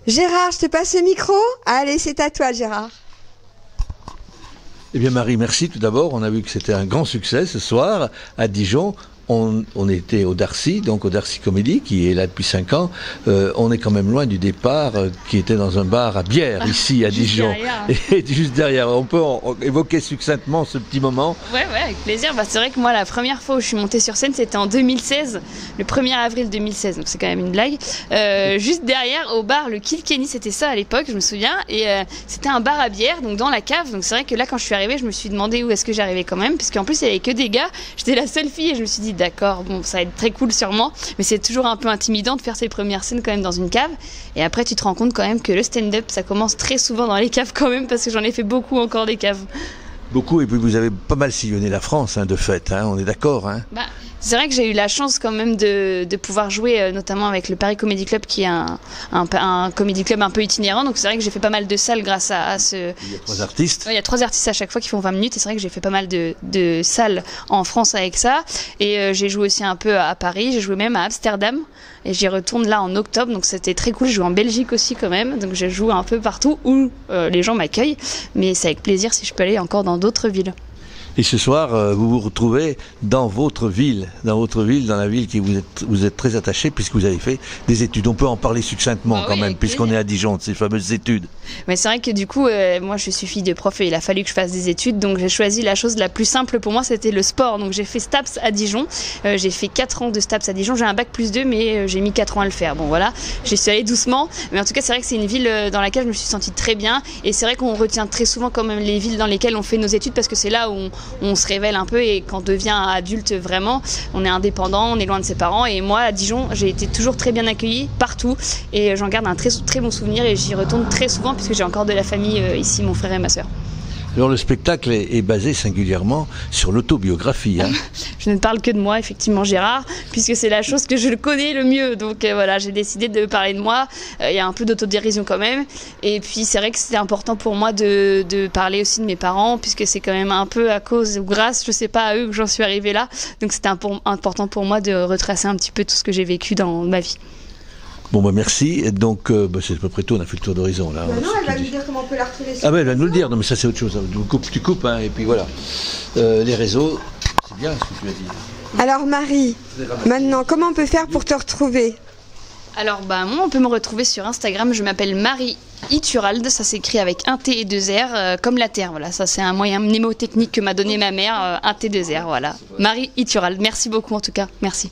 Gérard, je te passe le micro. Allez, c'est à toi, Gérard. Eh bien, Marie, merci tout d'abord. On a vu que c'était un grand succès ce soir à Dijon. On était au Darcy, donc au Darcy Comédie, qui est là depuis 5 ans. On est quand même loin du départ, qui était dans un bar à bière, ici, à Dijon. Et juste derrière. On peut évoquer succinctement ce petit moment. Ouais, avec plaisir. C'est vrai que moi, la première fois où je suis montée sur scène, c'était en 2016, le 1er avril 2016, donc c'est quand même une blague. Juste derrière, au bar, le Kilkenny, c'était ça à l'époque, je me souviens. Et c'était un bar à bière, donc dans la cave. Donc c'est vrai que là, quand je suis arrivée, je me suis demandé où est-ce que j'arrivais quand même, puisqu'en plus, il n'y avait que des gars. J'étais la seule fille et je me suis dit, d'accord, bon, ça va être très cool sûrement, mais c'est toujours un peu intimidant de faire ses premières scènes quand même dans une cave. Et après, tu te rends compte quand même que le stand-up, ça commence très souvent dans les caves quand même, parce que j'en ai fait beaucoup encore des caves. Beaucoup, et puis vous avez pas mal sillonné la France, de fait, on est d'accord. C'est vrai que j'ai eu la chance quand même de pouvoir jouer, notamment avec le Paris Comedy Club, qui est un comedy club un peu itinérant. Donc c'est vrai que j'ai fait pas mal de salles grâce à ce... Il y a 3 artistes. Il y a 3 artistes à chaque fois qui font 20 minutes. Et c'est vrai que j'ai fait pas mal de salles en France avec ça. Et j'ai joué aussi un peu à Paris. J'ai joué même à Amsterdam. Et j'y retourne là en octobre. Donc c'était très cool. Je joue en Belgique aussi quand même. Donc je joue un peu partout où les gens m'accueillent. Mais c'est avec plaisir si je peux aller encore dans d'autres villes. Et ce soir, vous vous retrouvez dans votre ville, dans la ville qui vous êtes très attaché, puisque vous avez fait des études. On peut en parler succinctement quand même, puisqu'on est à Dijon, de ces fameuses études. Mais c'est vrai que du coup, moi je suis fille de prof et il a fallu que je fasse des études, donc j'ai choisi la chose la plus simple pour moi, c'était le sport. Donc j'ai fait STAPS à Dijon, j'ai fait 4 ans de STAPS à Dijon, j'ai un bac +2, mais j'ai mis 4 ans à le faire. Bon voilà, j'y suis allée doucement, mais en tout cas c'est vrai que c'est une ville dans laquelle je me suis sentie très bien, et c'est vrai qu'on retient très souvent quand même les villes dans lesquelles on fait nos études, parce que c'est là où on se révèle un peu, et quand on devient adulte vraiment, on est indépendant, on est loin de ses parents. Et moi à Dijon, j'ai été toujours très bien accueillie partout, et j'en garde un très, très bon souvenir, et j'y retourne très souvent puisque j'ai encore de la famille ici, mon frère et ma sœur. Alors le spectacle est basé singulièrement sur l'autobiographie. Je ne parle que de moi, effectivement, Gérard, puisque c'est la chose que je le connais le mieux. Donc voilà, j'ai décidé de parler de moi. Il y a un peu d'autodérision quand même. Et puis c'est vrai que c'était important pour moi de parler aussi de mes parents, puisque c'est quand même un peu à cause ou grâce, je sais pas, à eux que j'en suis arrivée là. Donc c'était important pour moi de retracer un petit peu tout ce que j'ai vécu dans ma vie. Bon merci, donc c'est à peu près tout, on a fait le tour d'horizon là. Non, elle va nous dire comment on peut la retrouver. Ah ben elle va nous le dire, non mais ça c'est autre chose, tu coupes et puis voilà. Les réseaux, c'est bien ce que tu as dit. Alors Marie, maintenant comment on peut faire pour te retrouver? Alors moi on peut me retrouver sur Instagram, je m'appelle Marie Ituralde, ça s'écrit avec un T et 2 R, comme la terre, voilà, ça c'est un moyen mnémotechnique que m'a donné ma mère, un T 2 R, voilà. Marie Ituralde, merci beaucoup en tout cas, merci.